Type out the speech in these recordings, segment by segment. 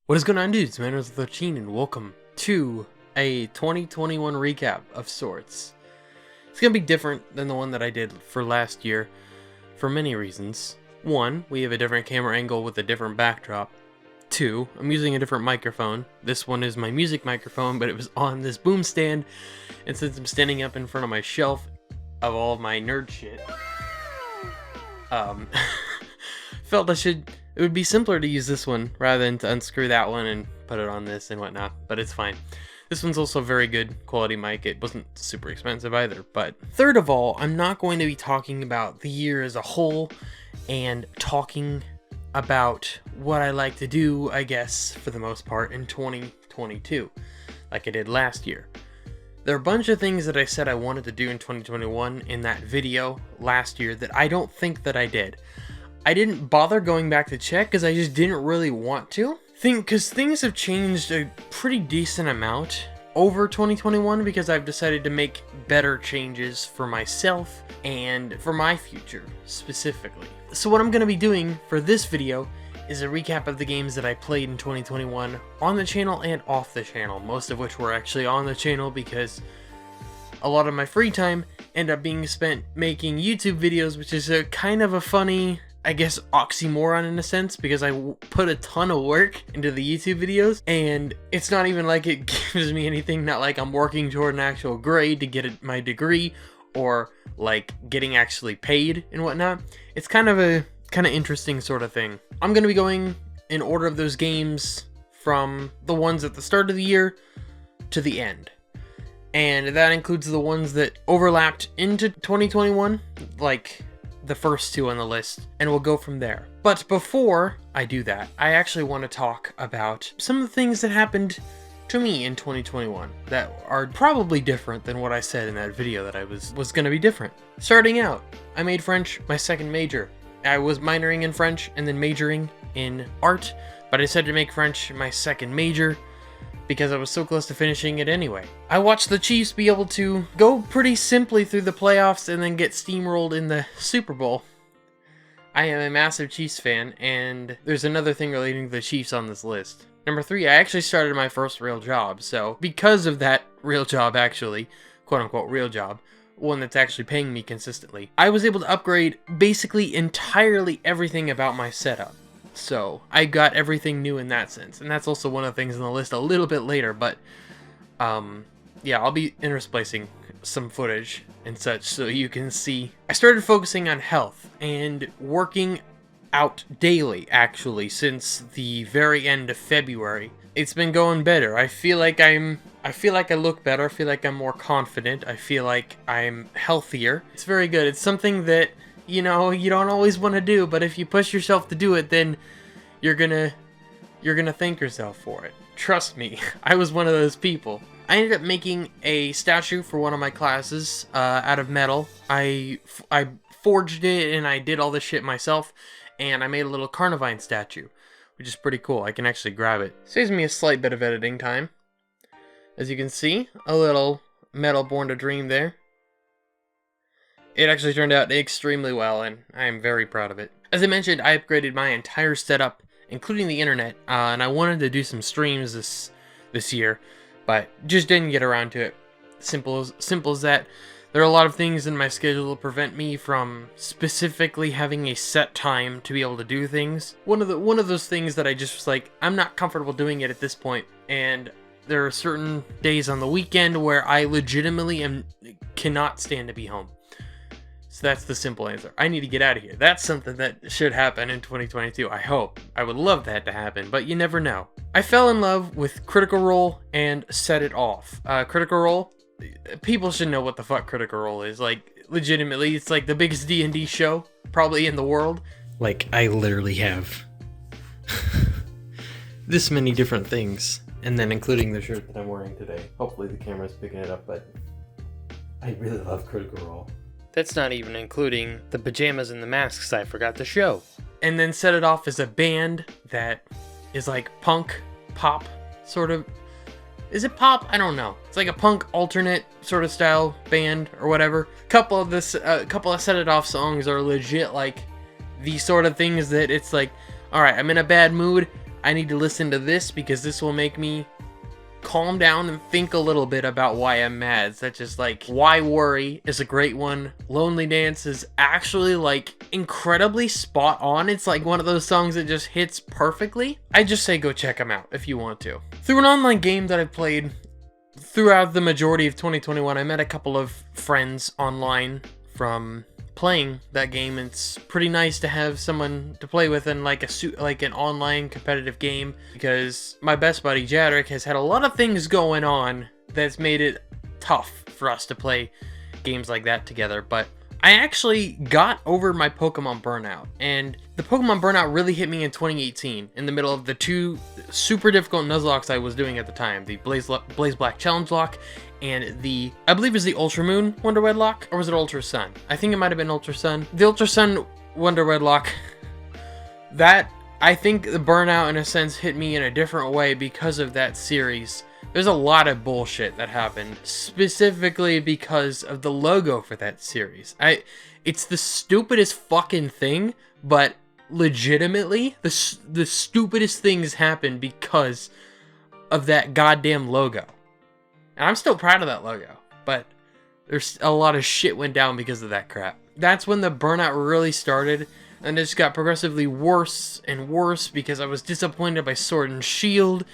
What is going on, dudes? My name is 13 and welcome to a 2021 recap of sorts. It's going to be different than the one that I did for last year for many reasons. One, we have a different camera angle with a different backdrop. Two, I'm using a different microphone. This one is my music microphone, but it was on this boom stand, and since I'm standing up in front of my shelf of all of my nerd shit, felt it would be simpler to use this one rather than to unscrew that one and put it on this and whatnot, but it's fine. This one's also very good quality mic. It wasn't super expensive either. But third of all, I'm not going to be talking about the year as a whole and talking about what I like to do, I guess, for the most part in 2022, like I did last year. There are a bunch of things that I said I wanted to do in 2021 in that video last year that I don't think that I did. I didn't bother going back to check because I just didn't really want to. Because things have changed a pretty decent amount over 2021 because I've decided to make better changes for myself and for my future specifically. So what I'm going to be doing for this video is a recap of the games that I played in 2021 on the channel and off the channel, most of which were actually on the channel because a lot of my free time ended up being spent making YouTube videos, which is a kind of a funny, I guess, oxymoron in a sense, because I put a ton of work into the YouTube videos, and it's not even like it gives me anything, not like I'm working toward an actual grade to get my degree, or like getting actually paid and whatnot. It's kind of interesting sort of thing. I'm going to be going in order of those games from the ones at the start of the year to the end. And that includes the ones that overlapped into 2021, like the first two on the list, and we'll go from there. But before I do that, I actually want to talk about some of the things that happened to me in 2021 that are probably different than what I said in that video that I was going to be different. Starting out, I made French my second major. I was minoring in French and then majoring in art, but I decided to make French my second major because I was so close to finishing it anyway. I watched the Chiefs be able to go pretty simply through the playoffs and then get steamrolled in the Super Bowl. I am a massive Chiefs fan, and there's another thing relating to the Chiefs on this list. Number 3, I actually started my first real job, so because of that real job actually, quote-unquote real job, one that's actually paying me consistently, I was able to upgrade basically entirely everything about my setup. So I got everything new in that sense, and that's also one of the things on the list a little bit later, but yeah, I'll be intersplicing some footage and such so you can see. I started focusing on health and working out daily actually since the very end of February. It's been going better. I feel like I look better. I feel like I'm more confident. I feel like I'm healthier. It's very good. It's something that, you know, you don't always want to do, but if you push yourself to do it, then you're gonna thank yourself for it. Trust me, I was one of those people. I ended up making a statue for one of my classes out of metal. I forged it and I did all this shit myself, and I made a little Carnivine statue, which is pretty cool. I can actually grab it. Saves me a slight bit of editing time. As you can see, a little metal Born to Dream there. It actually turned out extremely well, and I am very proud of it. As I mentioned, I upgraded my entire setup, including the internet, and I wanted to do some streams this year, but just didn't get around to it. Simple as that. There are a lot of things in my schedule that prevent me from specifically having a set time to be able to do things. One of those things that I just was like, I'm not comfortable doing it at this point, and there are certain days on the weekend where I legitimately cannot stand to be home. So that's the simple answer. I need to get out of here. That's something that should happen in 2022, I hope. I would love that to happen, but you never know. I fell in love with Critical Role and Set It Off. Critical Role, people should know what the fuck Critical Role is. Like, legitimately, it's like the biggest D&D show probably in the world. Like, I literally have this many different things, and then including the shirt that I'm wearing today. Hopefully the camera's picking it up, but I really love Critical Role. That's not even including the pajamas and the masks I forgot to show. And then Set It Off as a band that is like punk, pop, sort of. Is it pop? I don't know. It's like a punk alternate sort of style band or whatever. Couple of Set It Off songs are legit like the sort of things that it's like, alright, I'm in a bad mood. I need to listen to this because this will make me calm down and think a little bit about why I'm mad, such as like Why Worry is a great one. Lonely Dance is actually like incredibly spot on. It's like one of those songs that just hits perfectly. I just say go check them out if you want to. Through an online game that I've played throughout the majority of 2021, I met a couple of friends online from playing that game. It's pretty nice to have someone to play with in like an online competitive game, because my best buddy Jadrick has had a lot of things going on that's made it tough for us to play games like that together. But I actually got over my Pokemon burnout, and the Pokemon burnout really hit me in 2018 in the middle of the two super difficult Nuzlocks I was doing at the time, the Blaze Black Challenge Lock and the, I believe it was the Ultra Moon Wonder Wed Lock, or was it Ultra Sun? I think it might have been Ultra Sun. The Ultra Sun Wonder Wed Lock, that, I think the burnout in a sense hit me in a different way because of that series. There's a lot of bullshit that happened, specifically because of the logo for that series. It's the stupidest fucking thing, but legitimately, the stupidest things happened because of that goddamn logo. And I'm still proud of that logo, but there's a lot of shit went down because of that crap. That's when the burnout really started, and it just got progressively worse and worse because I was disappointed by Sword and Shield.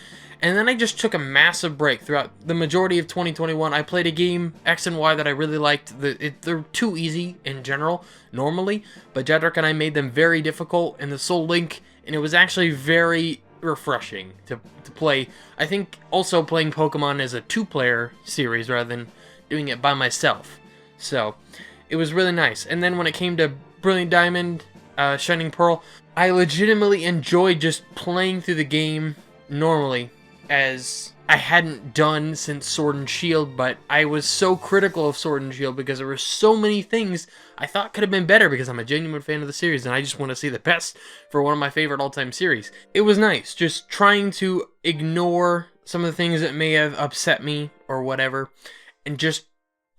And then I just took a massive break throughout the majority of 2021. I played a game, X and Y, that I really liked. They're too easy in general, normally, but Jedrick and I made them very difficult in the Soul Link, and it was actually very refreshing to play. I think also playing Pokemon as a two-player series rather than doing it by myself. So, it was really nice. And then when it came to Brilliant Diamond, Shining Pearl, I legitimately enjoyed just playing through the game normally, as I hadn't done since Sword and Shield, but I was so critical of Sword and Shield because there were so many things I thought could have been better, because I'm a genuine fan of the series and I just want to see the best for one of my favorite all-time series. It was nice just trying to ignore some of the things that may have upset me or whatever, and just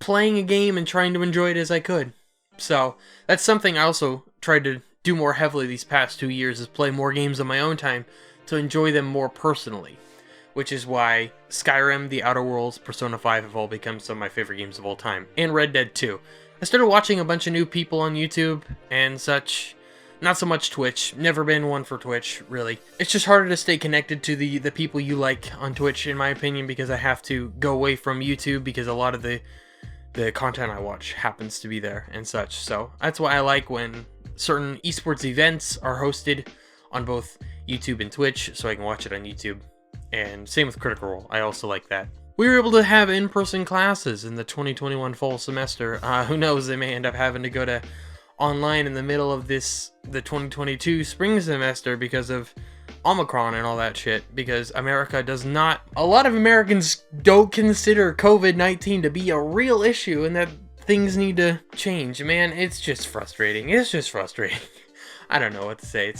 playing a game and trying to enjoy it as I could. So that's something I also tried to do more heavily these past 2 years, is play more games on my own time to enjoy them more personally. Which is why Skyrim, The Outer Worlds, Persona 5 have all become some of my favorite games of all time. And Red Dead 2. I started watching a bunch of new people on YouTube and such. Not so much Twitch. Never been one for Twitch, really. It's just harder to stay connected to the people you like on Twitch, in my opinion, because I have to go away from YouTube because a lot of the content I watch happens to be there and such. So that's why I like when certain esports events are hosted on both YouTube and Twitch, so I can watch it on YouTube. And same with Critical Role, I also like that. We were able to have in-person classes in the 2021 fall semester. Who knows, they may end up having to go to online in the middle of the 2022 spring semester because of Omicron and all that shit, because America does not, a lot of Americans don't consider COVID-19 to be a real issue, and that things need to change. Man, it's just frustrating. It's just frustrating. I don't know what to say.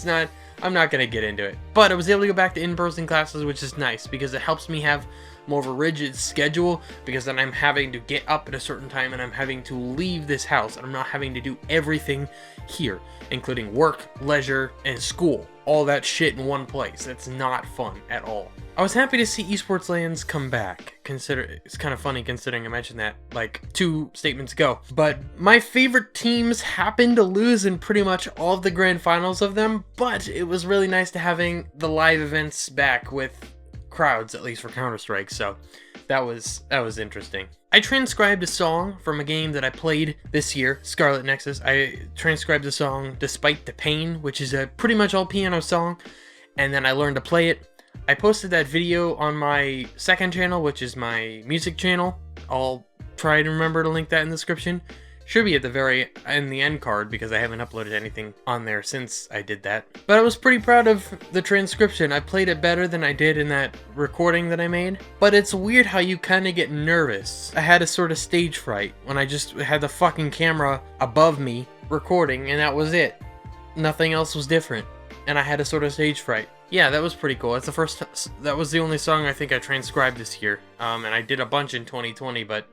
I'm not going to get into it. But I was able to go back to in-person classes, which is nice, because it helps me have more of a rigid schedule, because then I'm having to get up at a certain time and I'm having to leave this house, and I'm not having to do everything here, including work, leisure, and school. All that shit in one place. That's not fun at all. I was happy to see Esports Lands come back. It's kind of funny considering I mentioned that like 2 statements ago. But my favorite teams happened to lose in pretty much all of the grand finals of them, but it was really nice to having the live events back with crowds, at least for Counter-Strike, so that was interesting. I transcribed a song from a game that I played this year, SCARLET Nexus. I transcribed the song Despite the Pain, which is a pretty much all piano song, and then I learned to play it. I posted that video on my second channel, which is my music channel. I'll try to remember to link that in the description. Should be at in the end card, because I haven't uploaded anything on there since I did that. But I was pretty proud of the transcription. I played it better than I did in that recording that I made. But it's weird how you kind of get nervous. I had a sort of stage fright when I just had the fucking camera above me recording, and that was it. Nothing else was different. And I had a sort of stage fright. Yeah, that was pretty cool. That was the only song I think I transcribed this year. And I did a bunch in 2020, but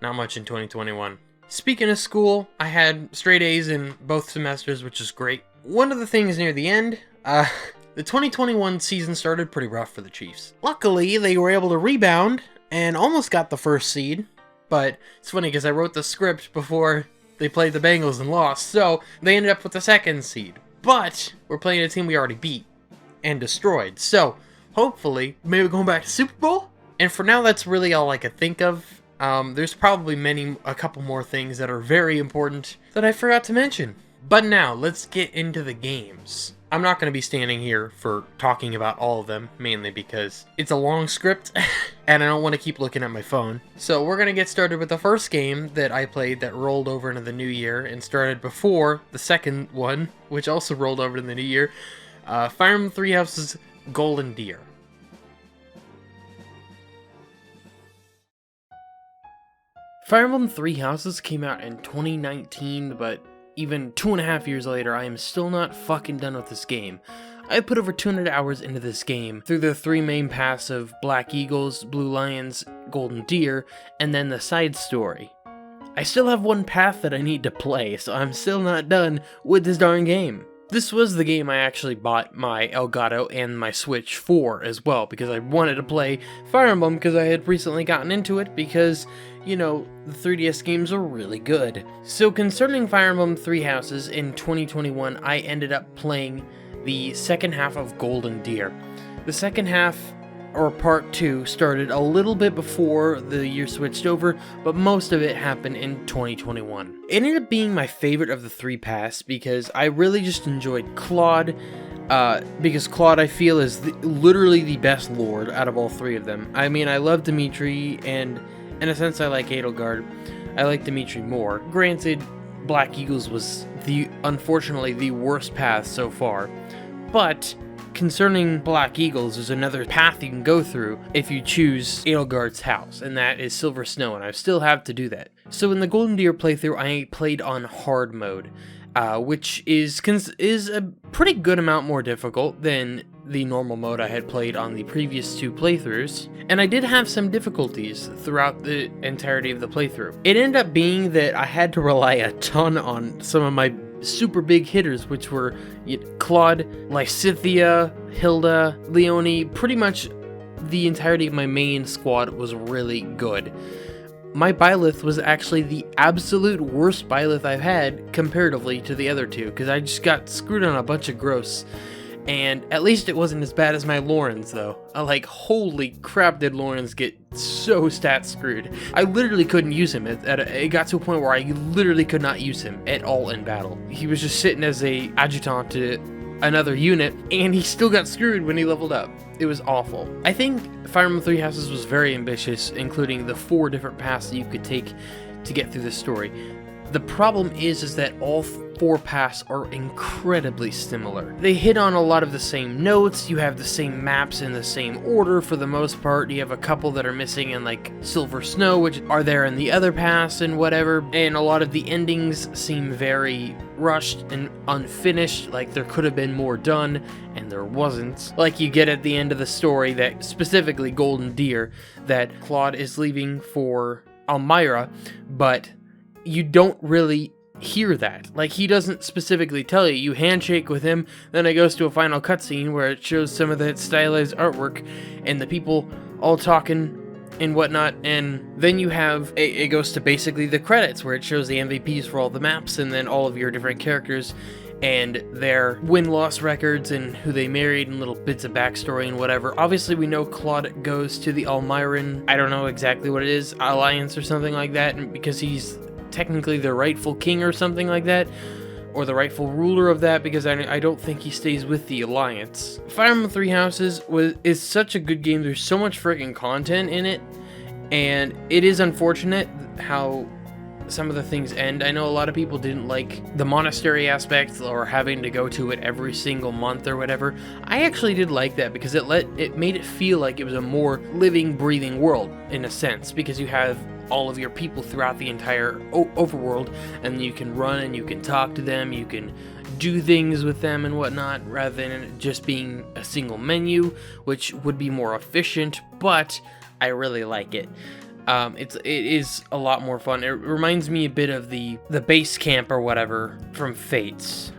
not much in 2021. Speaking of school, I had straight A's in both semesters, which is great. One of the things near the end, The 2021 season started pretty rough for the Chiefs. Luckily, they were able to rebound and almost got the first seed, but it's funny because I wrote the script before they played the Bengals and lost, so they ended up with the second seed. But we're playing a team we already beat and destroyed, so hopefully, maybe going back to Super Bowl? And for now, that's really all I could think of. There's probably a couple more things that are very important that I forgot to mention. But now, let's get into the games. I'm not going to be standing here for talking about all of them, mainly because it's a long script, and I don't want to keep looking at my phone. So we're going to get started with the first game that I played that rolled over into the new year, and started before the second one, which also rolled over to the new year. Fire Emblem Three Houses Golden Deer. Fire Emblem Three Houses came out in 2019, but even 2.5 years later, I am still not fucking done with this game. I put over 200 hours into this game through the 3 main paths of Black Eagles, Blue Lions, Golden Deer, and then the side story. I still have one path that I need to play, so I'm still not done with this darn game. This was the game I actually bought my Elgato and my Switch for as well, because I wanted to play Fire Emblem because I had recently gotten into it because, you know, the 3DS games are really good. So concerning Fire Emblem Three Houses in 2021, I ended up playing the second half of Golden Deer. The second half, or part 2, started a little bit before the year switched over, but most of it happened in 2021. It ended up being my favorite of the 3 paths because I really just enjoyed Claude, because Claude, I feel, is literally the best lord out of all 3 of them. I mean, I love Dimitri, and in a sense I like Edelgard. I like Dimitri more. Granted, Black Eagles was unfortunately the worst path so far, but concerning Black Eagles, there's another path you can go through if you choose Edelgard's house, and that is Silver Snow, and I still have to do that. So in the Golden Deer playthrough, I played on hard mode, which is a pretty good amount more difficult than the normal mode I had played on the previous 2 playthroughs, and I did have some difficulties throughout the entirety of the playthrough. It ended up being that I had to rely a ton on some of my super big hitters, which were Claude, Lysithea, Hilda, Leonie. Pretty much the entirety of my main squad was really good. My Byleth was actually the absolute worst Byleth I've had comparatively to the other 2, because I just got screwed on a bunch of gross. And at least it wasn't as bad as my Laurens, though. Like, holy crap, did Laurens get so stat screwed. I literally couldn't use him. It got to a point where I literally could not use him at all in battle. He was just sitting as a adjutant to another unit, and he still got screwed when he leveled up. It was awful. I think Fire Emblem Three Houses was very ambitious, including the 4 different paths that you could take to get through the story. The problem is that all 4 paths are incredibly similar. They hit on a lot of the same notes, you have the same maps in the same order for the most part, you have a couple that are missing in like Silver Snow, which are there in the other paths and whatever, and a lot of the endings seem very rushed and unfinished, like there could have been more done, and there wasn't. Like you get at the end of the story, that specifically Golden Deer, that Claude is leaving for Elmira, but you don't really hear that. Like, he doesn't specifically tell you. You handshake with him, then it goes to a final cutscene where it shows some of that stylized artwork and the people all talking and whatnot, and then you have, it goes to basically the credits where it shows the MVPs for all the maps and then all of your different characters and their win-loss records and who they married and little bits of backstory and whatever. Obviously, we know Claude goes to the Almiran, I don't know exactly what it is, Alliance or something like that, because he's technically the rightful king or something like that, or the rightful ruler of that, because I don't think he stays with the Alliance. Fire Emblem Three Houses is such a good game. There's so much freaking content in it, and it is unfortunate how some of the things end. I know a lot of people didn't like the monastery aspect or having to go to it every single month or whatever. I actually did like that because it made it feel like it was a more living, breathing world in a sense, because you have all of your people throughout the entire overworld, and you can run and you can talk to them, you can do things with them and whatnot, rather than it just being a single menu, which would be more efficient, but I really like it. It is a lot more fun. It reminds me a bit of the base camp or whatever from Fates.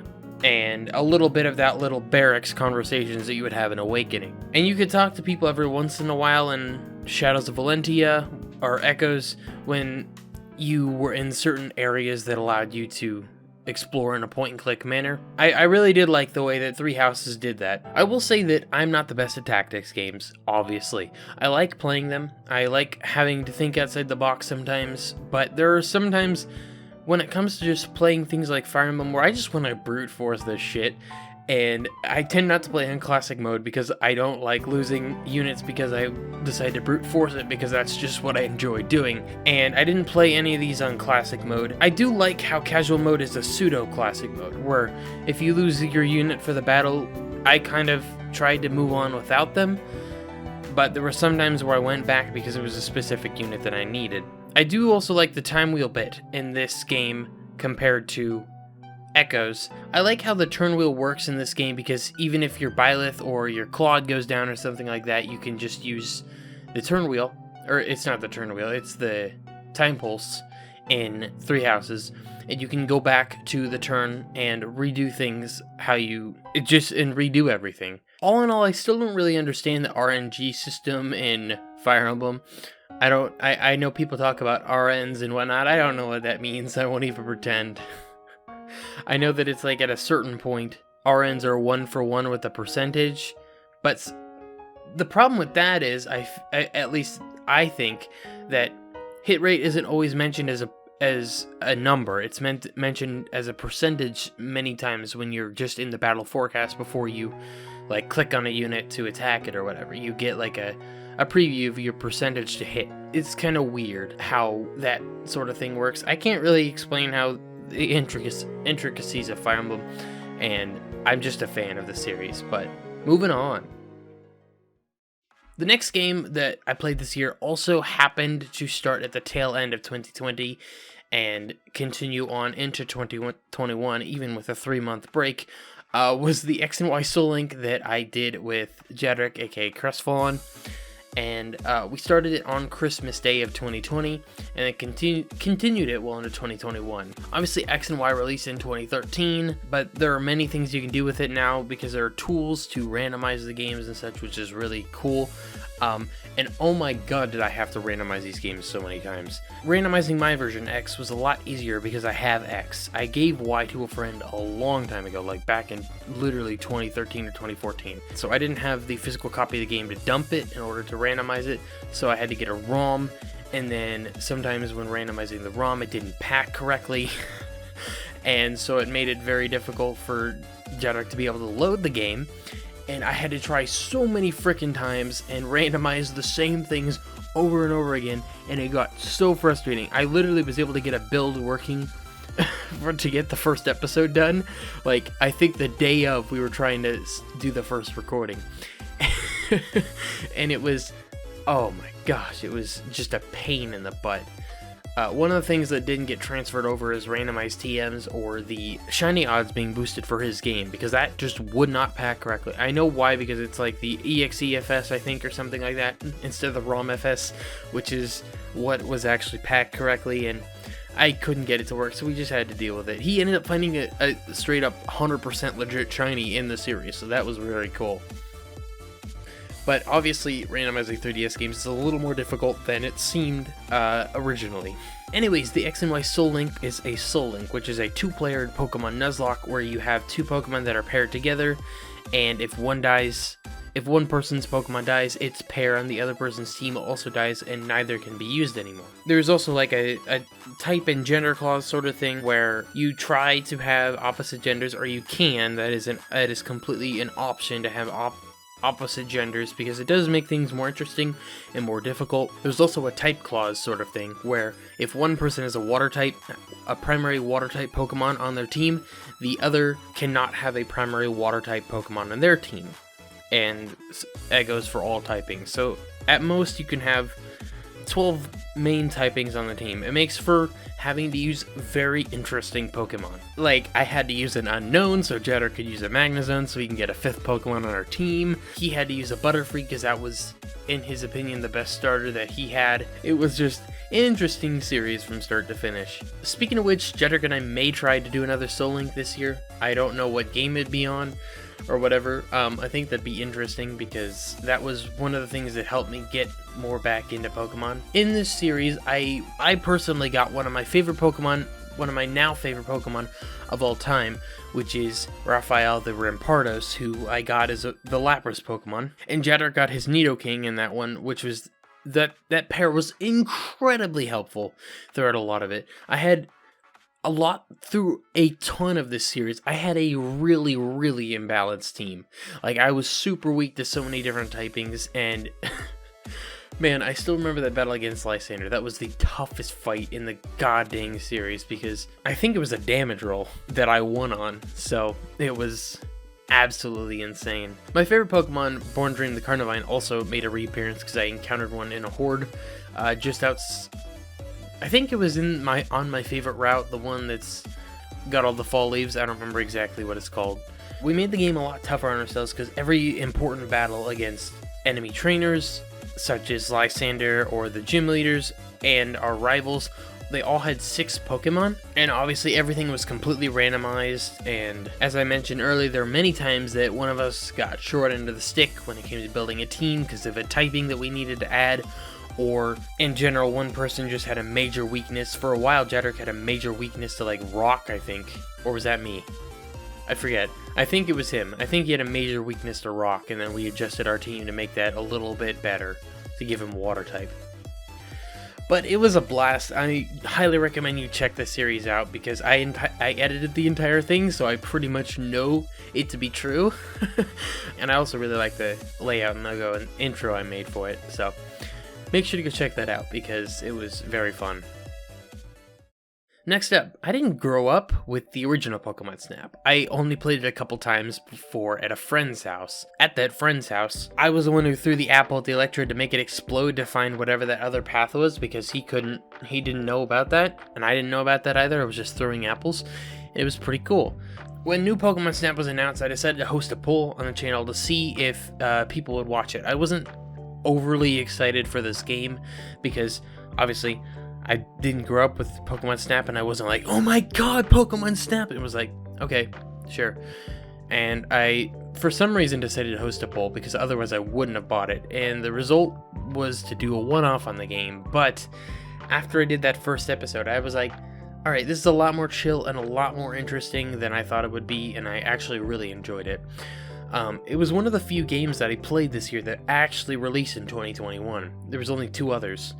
and a little bit of that little barracks conversations that you would have in Awakening. And you could talk to people every once in a while in Shadows of Valentia or Echoes when you were in certain areas that allowed you to explore in a point-and-click manner. I really did like the way that Three Houses did that. I will say that I'm not the best at tactics games, obviously. I like playing them. I like having to think outside the box sometimes, but there are sometimes when it comes to just playing things like Fire Emblem where I just want to brute force this shit, and I tend not to play in classic mode because I don't like losing units because I decide to brute force it because that's just what I enjoy doing. And I didn't play any of these on classic mode. I do like how casual mode is a pseudo classic mode, where if you lose your unit for the battle, I kind of tried to move on without them, but there were some times where I went back because it was a specific unit that I needed. I do also like the time wheel bit in this game compared to Echoes. I like how the turn wheel works in this game because even if your Byleth or your Claude goes down or something like that, you can just use the turn wheel, or it's not the turn wheel, it's the time pulse in Three Houses, and you can go back to the turn and redo things and redo everything. All in all, I still don't really understand the RNG system in Fire Emblem. I know people talk about RNs and whatnot. I don't know what that means. I won't even pretend. I know that it's like at a certain point, RNs are 1-for-1 with a percentage, but the problem with that is, at least I think, that hit rate isn't always mentioned as a number. It's mentioned as a percentage many times when you're just in the battle forecast before you like click on a unit to attack it or whatever. You get like a preview of your percentage to hit. It's kind of weird how that sort of thing works. I can't really explain how the intricacies of Fire Emblem, and I'm just a fan of the series, but moving on. The next game that I played this year also happened to start at the tail end of 2020 and continue on into 2021, even with a 3-month break, was the X and Y Soul Link that I did with Jedrick, aka Crestfallen. And we started it on Christmas Day of 2020, and it continued it well into 2021. Obviously, X and Y released in 2013, but there are many things you can do with it now because there are tools to randomize the games and such, which is really cool. And oh my god, did I have to randomize these games so many times. Randomizing my version X was a lot easier because I have X. I gave Y to a friend a long time ago, like back in literally 2013 or 2014. So I didn't have the physical copy of the game to dump it in order to randomize it, so I had to get a ROM, and then sometimes when randomizing the ROM it didn't pack correctly, and so it made it very difficult for Jedrick to be able to load the game. And I had to try so many frickin' times and randomize the same things over and over again, and it got so frustrating. I literally was able to get a build working to get the first episode done. Like, I think the day of we were trying to do the first recording. And it was, oh my gosh, it was just a pain in the butt. One of the things that didn't get transferred over is randomized TMs or the shiny odds being boosted for his game, because that just would not pack correctly. I know why, because it's like the EXEFS, I think, or something like that, instead of the ROMFS, which is what was actually packed correctly, and I couldn't get it to work, so we just had to deal with it. He ended up finding a straight up 100% legit shiny in the series, so that was very cool. But obviously, randomizing 3DS games is a little more difficult than it seemed originally. Anyways, the X and Y Soul Link is a Soul Link, which is a 2-player Pokemon Nuzlocke where you have 2 Pokemon that are paired together, and if one person's Pokemon dies, its pair on the other person's team also dies, and neither can be used anymore. There's also like a type and gender clause sort of thing where you try to have opposite genders, or you can. That is completely an option to have opposite genders, because it does make things more interesting and more difficult. There's also a type clause sort of thing where if one person is a primary water type Pokemon on their team, the other cannot have a primary water type Pokemon on their team, and that goes for all typings. So at most you can have 12 main typings on the team. It makes for having to use very interesting Pokemon. Like, I had to use an unknown so Jedrick could use a Magnezone so he can get a 5th Pokemon on our team. He had to use a Butterfree because that was, in his opinion, the best starter that he had. It was just, Interesting series from start to finish. Speaking of which, Jedrick and I may try to do another Soul Link this year. I don't know what game it'd be on or whatever. I think that'd be interesting because that was one of the things that helped me get more back into Pokemon. In this series, I personally got one of my now favorite Pokemon of all time, which is Raphael the Rampardos, who I got as the Lapras Pokemon. And Jedrick got his Nidoking in that one, which was that pair was incredibly helpful throughout a lot of it. I had a lot through a ton of this series. I had a really, really imbalanced team. Like, I was super weak to so many different typings, and man, I still remember that battle against Lysander. That was the toughest fight in the goddamn series because I think it was a damage roll that I won on, so it was absolutely insane. My favorite Pokemon, Born Dream the Carnivine, also made a reappearance because I encountered one in a horde just out. I think it was on my favorite route, the one that's got all the fall leaves. I don't remember exactly what it's called. We made the game a lot tougher on ourselves because every important battle against enemy trainers, such as Lysander or the gym leaders and our rivals, they all had 6 Pokemon, and obviously everything was completely randomized, and as I mentioned earlier, there were many times that one of us got short end of the stick when it came to building a team because of a typing that we needed to add, or in general, one person just had a major weakness. For a while, Jedrick had a major weakness to like rock, I think, or was that me? I forget. I think it was him. I think he had a major weakness to rock, and then we adjusted our team to make that a little bit better, to give him water type. But it was a blast. I highly recommend you check the series out because I edited the entire thing, so I pretty much know it to be true. And I also really like the layout and logo and intro I made for it, so make sure to go check that out because it was very fun. Next up, I didn't grow up with the original Pokemon Snap. I only played it a couple times before at a friend's house. At that friend's house, I was the one who threw the apple at the Electrode to make it explode to find whatever that other path was because he didn't know about that, and I didn't know about that either. I was just throwing apples. It was pretty cool. When new Pokemon Snap was announced, I decided to host a poll on the channel to see if people would watch it. I wasn't overly excited for this game because obviously I didn't grow up with Pokemon Snap, and I wasn't like, oh my god, Pokemon Snap! It was like, okay, sure. And I, for some reason, decided to host a poll, because otherwise I wouldn't have bought it. And the result was to do a one-off on the game, but after I did that first episode, I was like, alright, this is a lot more chill and a lot more interesting than I thought it would be, and I actually really enjoyed it. It was one of the few games that I played this year that actually released in 2021. There was only 2 others.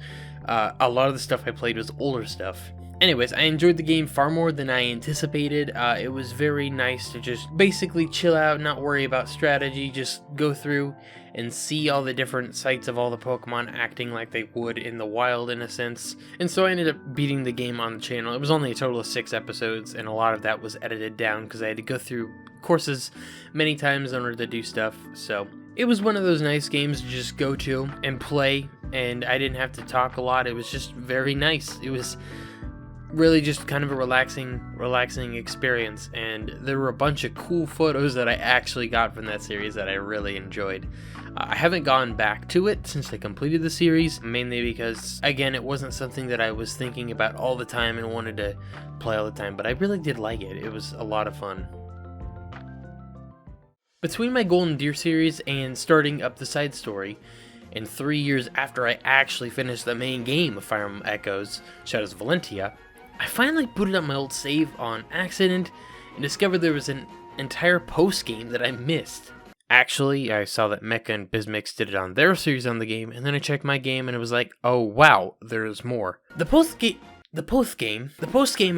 A lot of the stuff I played was older stuff. Anyways, I enjoyed the game far more than I anticipated. It was very nice to just basically chill out, not worry about strategy, just go through and see all the different sites of all the Pokemon acting like they would in the wild, in a sense. And so I ended up beating the game on the channel. It was only a total of 6 episodes, and a lot of that was edited down because I had to go through courses many times in order to do stuff, so it was one of those nice games to just go to and play, and I didn't have to talk a lot. It was just very nice. It was really just kind of a relaxing experience, and there were a bunch of cool photos that I actually got from that series that I really enjoyed. I haven't gone back to it since I completed the series, mainly because, again, it wasn't something that I was thinking about all the time and wanted to play all the time, but I really did like it. It was a lot of fun. Between my Golden Deer series and starting up the side story, and 3 years after I actually finished the main game of Fire Emblem Echoes, Shadows of Valentia, I finally booted up my old save on accident and discovered there was an entire post-game that I missed. Actually, I saw that Mecha and Bismix did it on their series on the game, and then I checked my game and it was like, oh wow, there's more. The post-game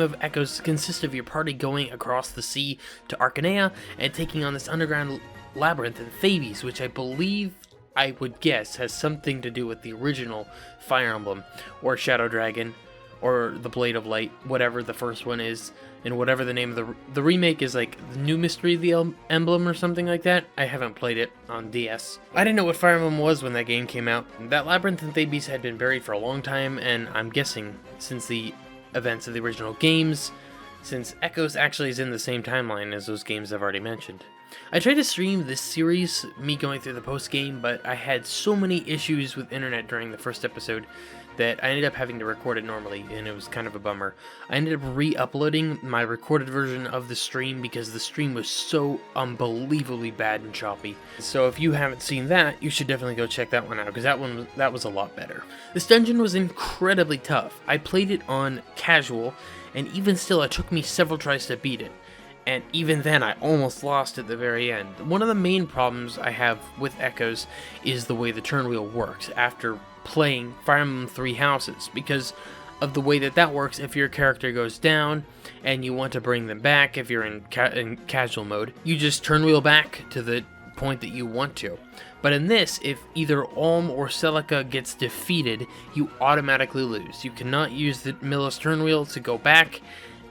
of Echoes consists of your party going across the sea to Arcanea and taking on this underground labyrinth in Thebes, which I would guess has something to do with the original Fire Emblem, or Shadow Dragon, or the Blade of Light, whatever the first one is, and whatever the name of the remake is, like the New Mystery of the Emblem or something like that. I haven't played it on DS. I didn't know what Fire Emblem was when that game came out. That labyrinth in Thebes had been buried for a long time, and I'm guessing since the events of the original games, since Echoes actually is in the same timeline as those games I've already mentioned. I tried to stream this series, me going through the post game, but I had so many issues with internet during the first episode that I ended up having to record it normally, and it was kind of a bummer. I ended up re-uploading my recorded version of the stream because the stream was so unbelievably bad and choppy. So if you haven't seen that, you should definitely go check that one out, because that was a lot better. This dungeon was incredibly tough. I played it on casual, and even still it took me several tries to beat it. And even then, I almost lost at the very end. One of the main problems I have with Echoes is the way the turn wheel works after playing Fire Emblem Three Houses, because of the way that works. If your character goes down and you want to bring them back, if you're in casual mode, you just turn wheel back to the point that you want to. But in this, if either Alm or Celica gets defeated, you automatically lose. You cannot use the Milla's turn wheel to go back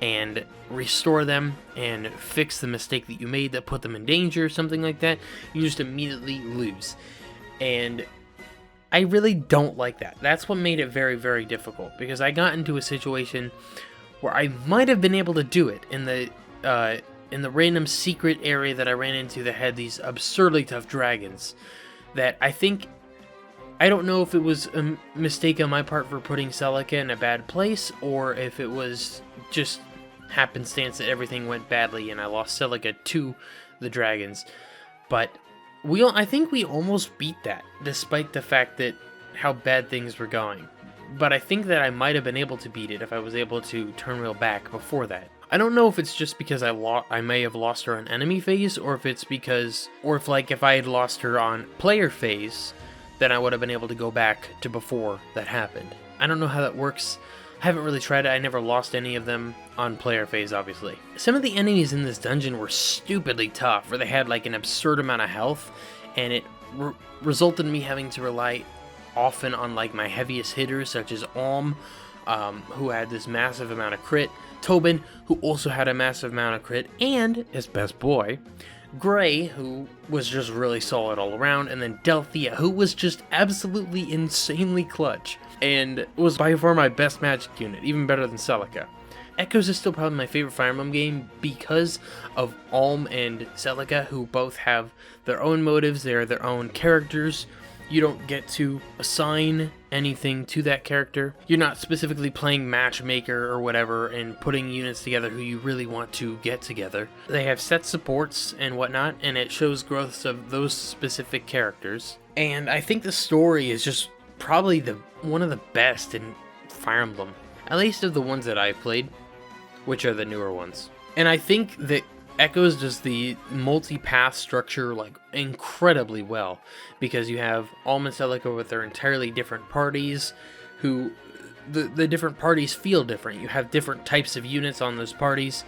and restore them and fix the mistake that you made that put them in danger or something like that. You just immediately lose. And I really don't like that. That's what made it very, very difficult, because I got into a situation where I might have been able to do it in the random secret area that I ran into that had these absurdly tough dragons that I don't know if it was a mistake on my part for putting Celica in a bad place, or if it was just happenstance that everything went badly and I lost Celica to the dragons. But I think we almost beat that, despite the fact that how bad things were going. But I think that I might have been able to beat it if I was able to turn wheel back before that. I don't know if it's just because I may have lost her on enemy phase, or if it's because, if I had lost her on player phase, then I would have been able to go back to before that happened. I don't know how that works. I haven't really tried it. I never lost any of them on player phase, obviously. Some of the enemies in this dungeon were stupidly tough, where they had like an absurd amount of health, and it resulted in me having to rely often on like my heaviest hitters, such as Alm, who had this massive amount of crit, Tobin, who also had a massive amount of crit, and his best boy, Gray, who was just really solid all around, and then Delthea, who was just absolutely insanely clutch, and was by far my best magic unit, even better than Celica. Echoes is still probably my favorite Fire Emblem game because of Alm and Celica, who both have their own motives, they're their own characters. You don't get to assign anything to that character. You're not specifically playing matchmaker or whatever and putting units together who you really want to get together. They have set supports and whatnot, and it shows growths of those specific characters. And I think the story is just probably one of the best in Fire Emblem, at least of the ones that I've played, which are the newer ones. And I think that Echoes does the multi-path structure like incredibly well, because you have Alm and Celica with their entirely different parties, who the different parties feel different. You have different types of units on those parties,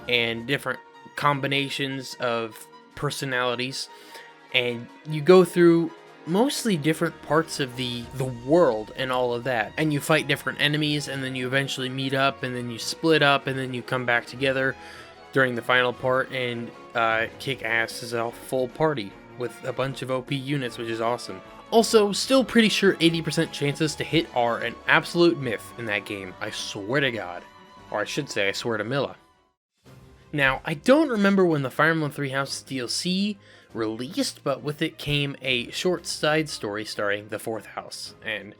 and different combinations of personalities, and you go through mostly different parts of the world and all of that, and you fight different enemies, and then you eventually meet up, and then you split up, and then you come back together during the final part and kick ass as a full party with a bunch of OP units, which is awesome. Also, still pretty sure 80% chances to hit are an absolute myth in that game, I swear to God. Or I should say, I swear to Milla. Now, I don't remember when the Fire Emblem Three Houses DLC released, but with it came a short side story starring the fourth house. And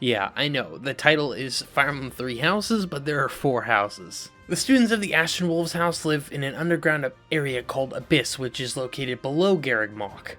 yeah, I know, the title is Fire Emblem Three Houses, but there are 4 houses. The students of the Ashen Wolves house live in an underground area called Abyss, which is located below Garreg Mach.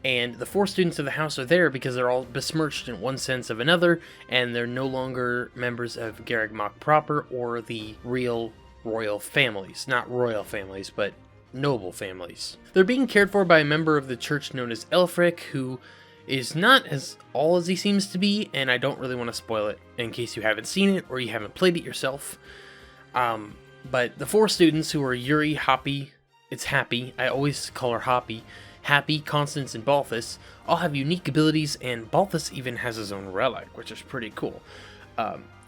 And the 4 students of the house are there because they're all besmirched in one sense of another, and they're no longer members of Garreg Mach proper or the real royal families. Not royal families, but noble families. They're being cared for by a member of the church known as Elfric, who is not as all as he seems to be, and I don't really want to spoil it in case you haven't seen it or you haven't played it yourself. But the 4 students, who are Yuri, Hoppy, it's Happy, I always call her Hoppy, Happy, Constance, and Balthus, all have unique abilities, and Balthus even has his own relic, which is pretty cool.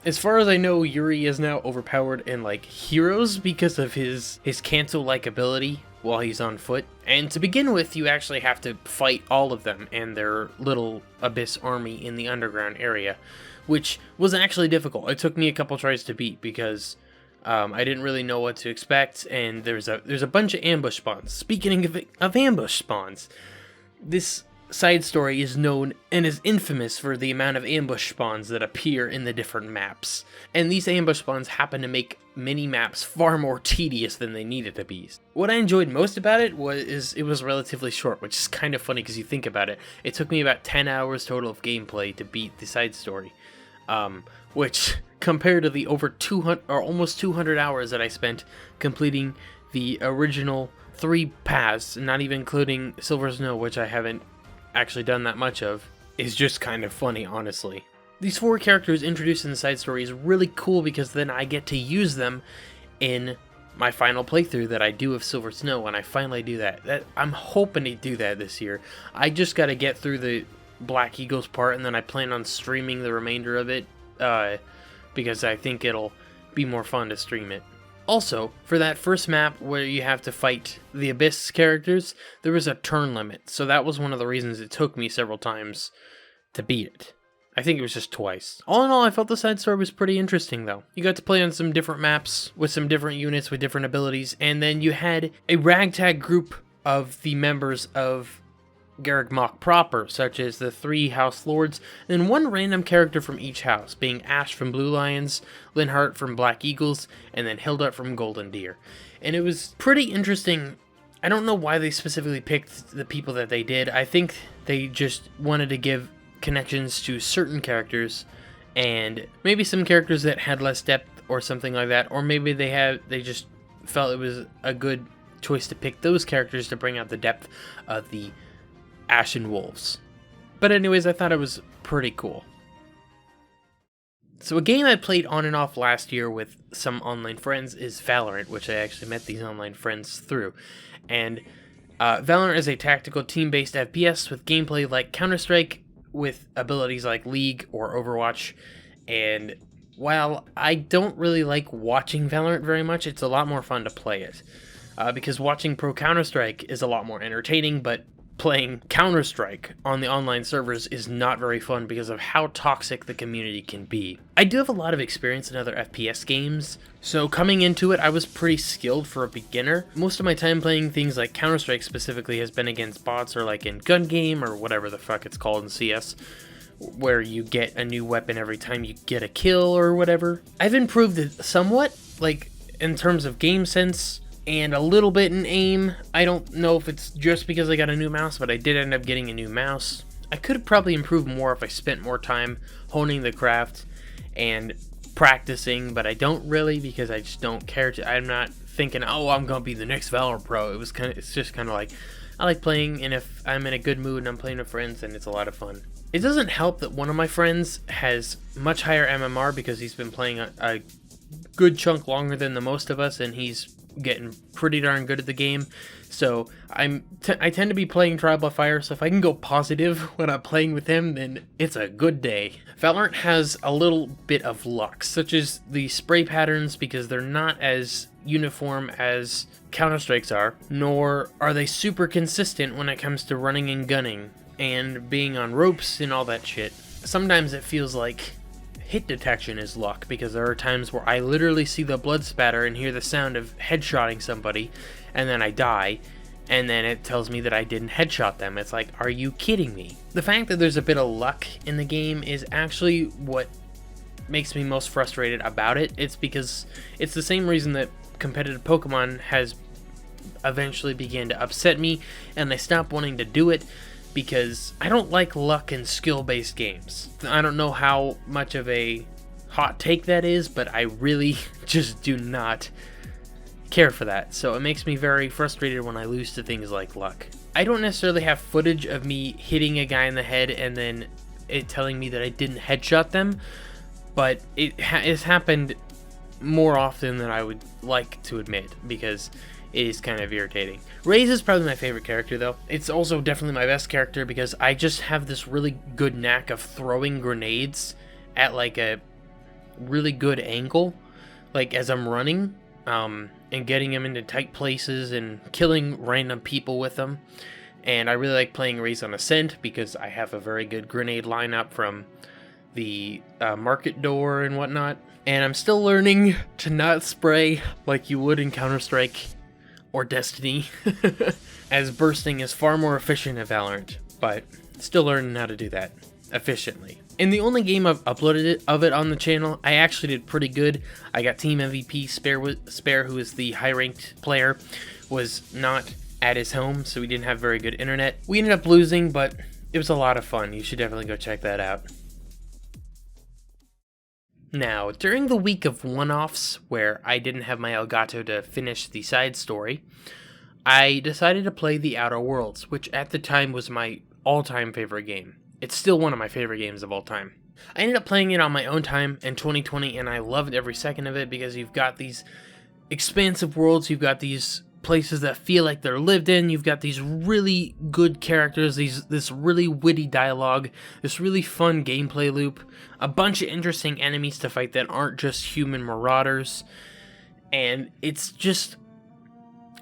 As far as I know, Yuri is now overpowered in like heroes because of his Kanto-like ability while he's on foot. And to begin with, you actually have to fight all of them and their little Abyss army in the underground area, which was actually difficult. It took me a couple tries to beat because I didn't really know what to expect, and there's a bunch of ambush spawns. Speaking of ambush spawns, this side story is known and is infamous for the amount of ambush spawns that appear in the different maps. And these ambush spawns happen to make mini maps far more tedious than they needed to be. What I enjoyed most about it was relatively short, which is kind of funny because you think about it. It took me about 10 hours total of gameplay to beat the side story, which compared to the over 200 or almost 200 hours that I spent completing the original 3 paths, not even including Silver Snow, which I haven't actually done that much of, is just kind of funny, honestly. These 4 characters introduced in the side story is really cool because then I get to use them in my final playthrough that I do of Silver Snow when I finally do that. I'm hoping to do that this year. I just gotta get through the Black Eagles part, and then I plan on streaming the remainder of it, because I think it'll be more fun to stream it. Also, for that first map where you have to fight the Abyss characters, there was a turn limit, so that was one of the reasons it took me several times to beat it. I think it was just twice. All in all, I felt the side story was pretty interesting, though. You got to play on some different maps with some different units with different abilities, and then you had a ragtag group of the members of Garreg Mach proper, such as the 3 House Lords, and then 1 random character from each house, being Ash from Blue Lions, Linhardt from Black Eagles, and then Hilda from Golden Deer. And it was pretty interesting. I don't know why they specifically picked the people that they did. I think they just wanted to give connections to certain characters, and maybe some characters that had less depth or something like that, or maybe they just felt it was a good choice to pick those characters to bring out the depth of the Ashen Wolves. But anyways, I thought it was pretty cool. So a game I played on and off last year with some online friends is Valorant, which I actually met these online friends through. And Valorant is a tactical team-based FPS with gameplay like Counter-Strike, with abilities like League or Overwatch. And while I don't really like watching Valorant very much, it's a lot more fun to play it. Because watching pro Counter-Strike is a lot more entertaining, but playing Counter-Strike on the online servers is not very fun because of how toxic the community can be. I do have a lot of experience in other FPS games, so coming into it I was pretty skilled for a beginner. Most of my time playing things like Counter-Strike specifically has been against bots, or like in Gun Game or whatever the fuck it's called in CS, where you get a new weapon every time you get a kill or whatever. I've improved it somewhat, like in terms of game sense, and a little bit in aim. I don't know if it's just because I got a new mouse, but I did end up getting a new mouse. I could have probably improved more if I spent more time honing the craft and practicing, but I don't really, because I just don't care to. I'm not thinking, oh, I'm gonna be the next Valorant pro. It's just kind of like, I like playing, and if I'm in a good mood and I'm playing with friends, then it's a lot of fun. It doesn't help that one of my friends has much higher MMR because he's been playing a good chunk longer than the most of us, and he's getting pretty darn good at the game. So I tend to be playing Trial by Fire, so if I can go positive when I'm playing with him, then it's a good day. Valorant has a little bit of luck, such as the spray patterns, because they're not as uniform as Counter-Strike's are, nor are they super consistent when it comes to running and gunning and being on ropes and all that shit. Sometimes it feels like hit detection is luck, because there are times where I literally see the blood spatter and hear the sound of headshotting somebody, and then I die, and then it tells me that I didn't headshot them. It's like, are you kidding me? The fact that there's a bit of luck in the game is actually what makes me most frustrated about it. It's because it's the same reason that competitive Pokemon has eventually began to upset me, and I stopped wanting to do it, because I don't like luck in skill-based games. I don't know how much of a hot take that is, but I really just do not care for that. So it makes me very frustrated when I lose to things like luck. I don't necessarily have footage of me hitting a guy in the head and then it telling me that I didn't headshot them, but it has happened more often than I would like to admit, because it is kind of irritating. Raze is probably my favorite character, though. It's also definitely my best character because I just have this really good knack of throwing grenades at like a really good angle, like as I'm running, and getting them into tight places and killing random people with them. And I really like playing Raze on Ascent because I have a very good grenade lineup from the market door and whatnot. And I'm still learning to not spray like you would in Counter-Strike or Destiny, as bursting is far more efficient at Valorant, but still learning how to do that efficiently. In the only game I've uploaded of it on the channel, I actually did pretty good. I got Team MVP. Spare, who is the high-ranked player, was not at his home, so we didn't have very good internet. We ended up losing, but it was a lot of fun. You should definitely go check that out. Now, during the week of one-offs, where I didn't have my Elgato to finish the side story, I decided to play The Outer Worlds, which at the time was my all-time favorite game. It's still one of my favorite games of all time. I ended up playing it on my own time in 2020, and I loved every second of it because you've got these expansive worlds, you've got these places that feel like they're lived in, you've got these really good characters, this really witty dialogue, this really fun gameplay loop, a bunch of interesting enemies to fight that aren't just human marauders, and it's just,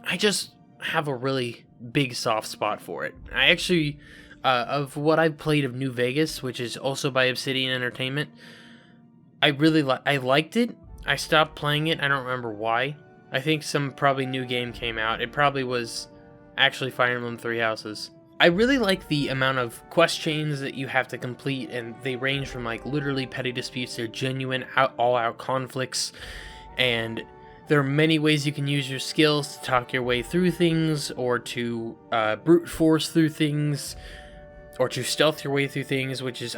I just have a really big soft spot for it. I actually, of what I've played of New Vegas, which is also by Obsidian Entertainment, I liked it. I stopped playing it, I don't remember why. I think some probably new game came out. It probably was actually Fire Emblem Three Houses. I really like the amount of quest chains that you have to complete, and they range from like literally petty disputes to genuine all-out conflicts, and there are many ways you can use your skills to talk your way through things, or to brute force through things, or to stealth your way through things, which is,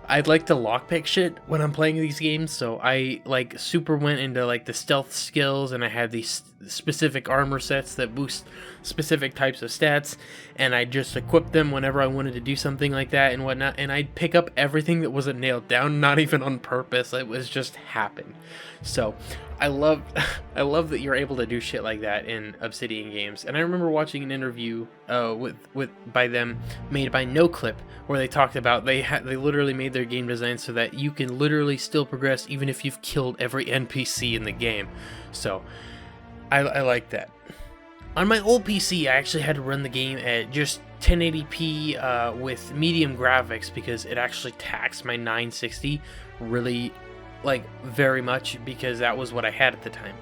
I'd like to lockpick shit when I'm playing these games, so I like super went into like the stealth skills, and I had these specific armor sets that boost specific types of stats, and I just equipped them whenever I wanted to do something like that and whatnot, and I'd pick up everything that wasn't nailed down, not even on purpose. It was just happen. So I love that you're able to do shit like that in Obsidian games. And I remember watching an interview by them made by NoClip, where they talked about they literally made their game design so that you can literally still progress even if you've killed every NPC in the game. So I like that. On my old PC, I actually had to run the game at just 1080p with medium graphics because it actually taxed my 960 really, like, very much, because that was what I had at the time.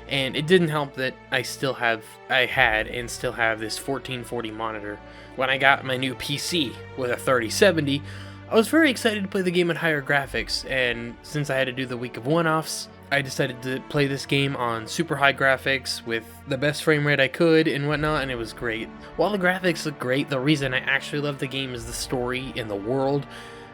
And it didn't help that I had and still have this 1440 monitor. When I got my new PC with a 3070, I was very excited to play the game at higher graphics, and since I had to do the week of one-offs, I decided to play this game on super high graphics with the best frame rate I could and whatnot, and it was great. While the graphics look great, the reason I actually love the game is the story and the world,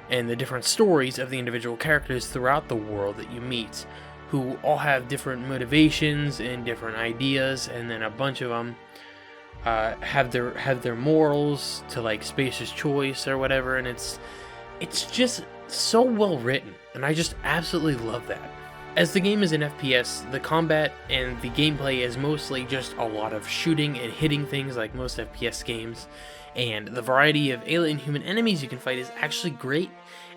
and the different stories of the individual characters throughout the world that you meet, who all have different motivations and different ideas, and then a bunch of them have their morals to like Spacer's Choice or whatever, and it's just so well written, and I just absolutely love that. As the game is an FPS, the combat and the gameplay is mostly just a lot of shooting and hitting things like most FPS games, and the variety of alien human enemies you can fight is actually great,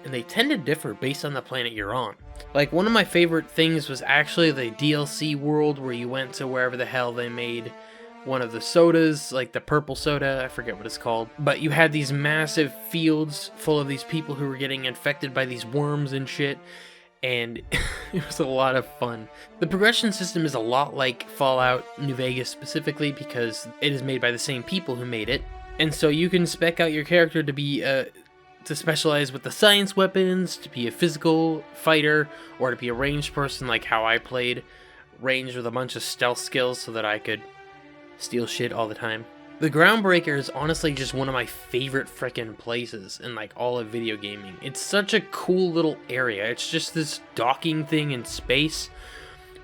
and they tend to differ based on the planet you're on. Like, one of my favorite things was actually the DLC world where you went to wherever the hell they made one of the sodas, like the purple soda, I forget what it's called, but you had these massive fields full of these people who were getting infected by these worms and shit, and it was a lot of fun. The progression system is a lot like Fallout New Vegas specifically because it is made by the same people who made it, and so you can spec out your character to be to specialize with the science weapons, to be a physical fighter, or to be a ranged person like how I played, ranged with a bunch of stealth skills so that I could steal shit all the time. The Groundbreaker is honestly just one of my favorite frickin' places in like all of video gaming. It's such a cool little area. It's just this docking thing in space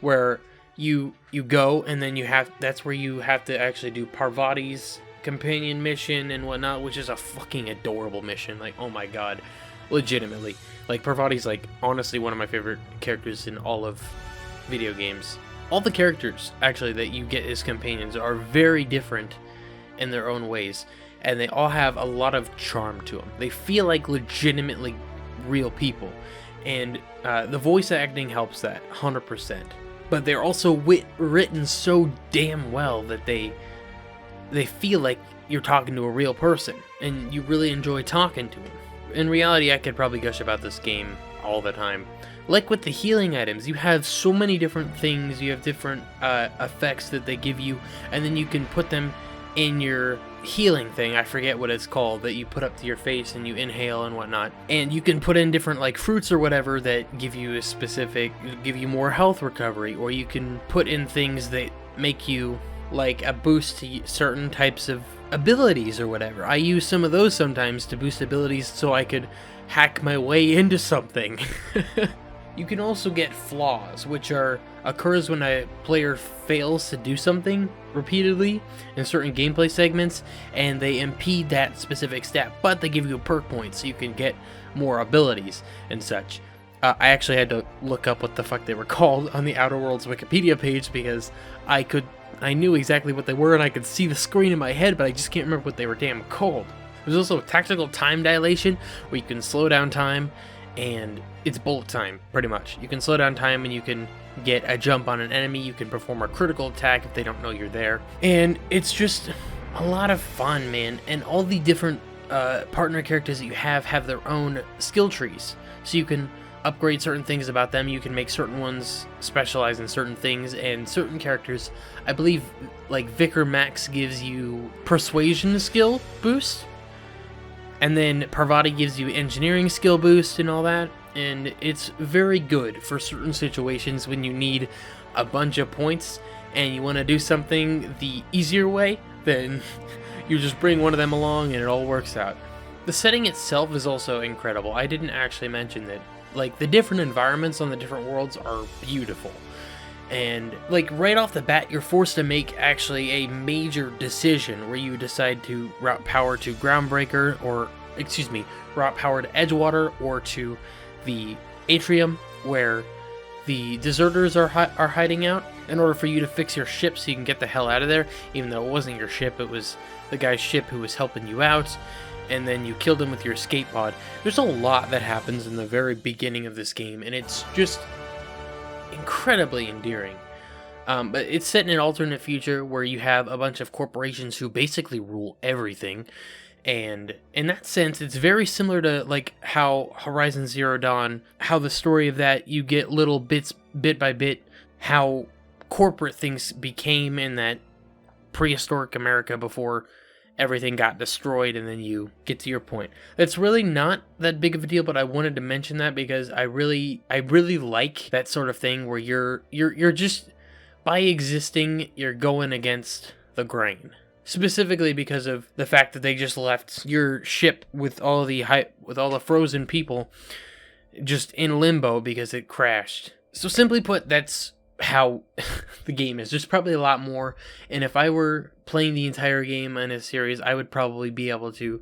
where you go, and then that's where you have to actually do Parvati's companion mission and whatnot, which is a fucking adorable mission. Like, oh my god, legitimately. Like, Parvati's like honestly one of my favorite characters in all of video games. All the characters actually that you get as companions are very different in their own ways, and they all have a lot of charm to them. They feel like legitimately real people, and the voice acting helps that 100%. But they're also written so damn well that they feel like you're talking to a real person, and you really enjoy talking to them. in reality, I could probably gush about this game all the time. Like with the healing items, you have so many different things, you have different effects that they give you, and then you can put them in your healing thing, I forget what it's called, that you put up to your face and you inhale and whatnot. And you can put in different like fruits or whatever that give you a specific, give you more health recovery, or you can put in things that make you like a boost to certain types of abilities or whatever. I use some of those sometimes to boost abilities so I could hack my way into something. You can also get flaws, which occurs when a player fails to do something repeatedly in certain gameplay segments, and they impede that specific stat, but they give you a perk point so you can get more abilities and such. I actually had to look up what the fuck they were called on the Outer Worlds Wikipedia page because I knew exactly what they were and I could see the screen in my head, but I just can't remember what they were damn called. There's also tactical time dilation, where you can slow down time, and it's bullet time, pretty much. You can slow down time and you can get a jump on an enemy, you can perform a critical attack if they don't know you're there. And it's just a lot of fun, man. And all the different partner characters that you have their own skill trees. So you can upgrade certain things about them, you can make certain ones specialize in certain things, and certain characters, I believe, like Vicar Max gives you persuasion skill boost, and then Parvati gives you engineering skill boost and all that, and it's very good for certain situations when you need a bunch of points and you want to do something the easier way, then you just bring one of them along and it all works out. The setting itself is also incredible. I didn't actually mention that, like, the different environments on the different worlds are beautiful. And, like, right off the bat, you're forced to make actually a major decision where you decide to route power to Groundbreaker, or, excuse me, route power to Edgewater, or to the Atrium, where the deserters are hiding out, in order for you to fix your ship so you can get the hell out of there, even though it wasn't your ship, it was the guy's ship who was helping you out, and then you killed him with your escape pod. There's a lot that happens in the very beginning of this game, and it's just incredibly endearing. But it's set in an alternate future where you have a bunch of corporations who basically rule everything, and in that sense it's very similar to like how Horizon Zero Dawn, how the story of that, you get little bits, bit by bit, how corporate things became in that prehistoric America before everything got destroyed, and then you get to your point. That's really not that big of a deal, but I wanted to mention that because I really like that sort of thing where you're just, by existing, you're going against the grain. Specifically because of the fact that they just left your ship with all the frozen people just in limbo because it crashed. So simply put, that's how the game is. There's probably a lot more, and if I were playing the entire game in a series, I would probably be able to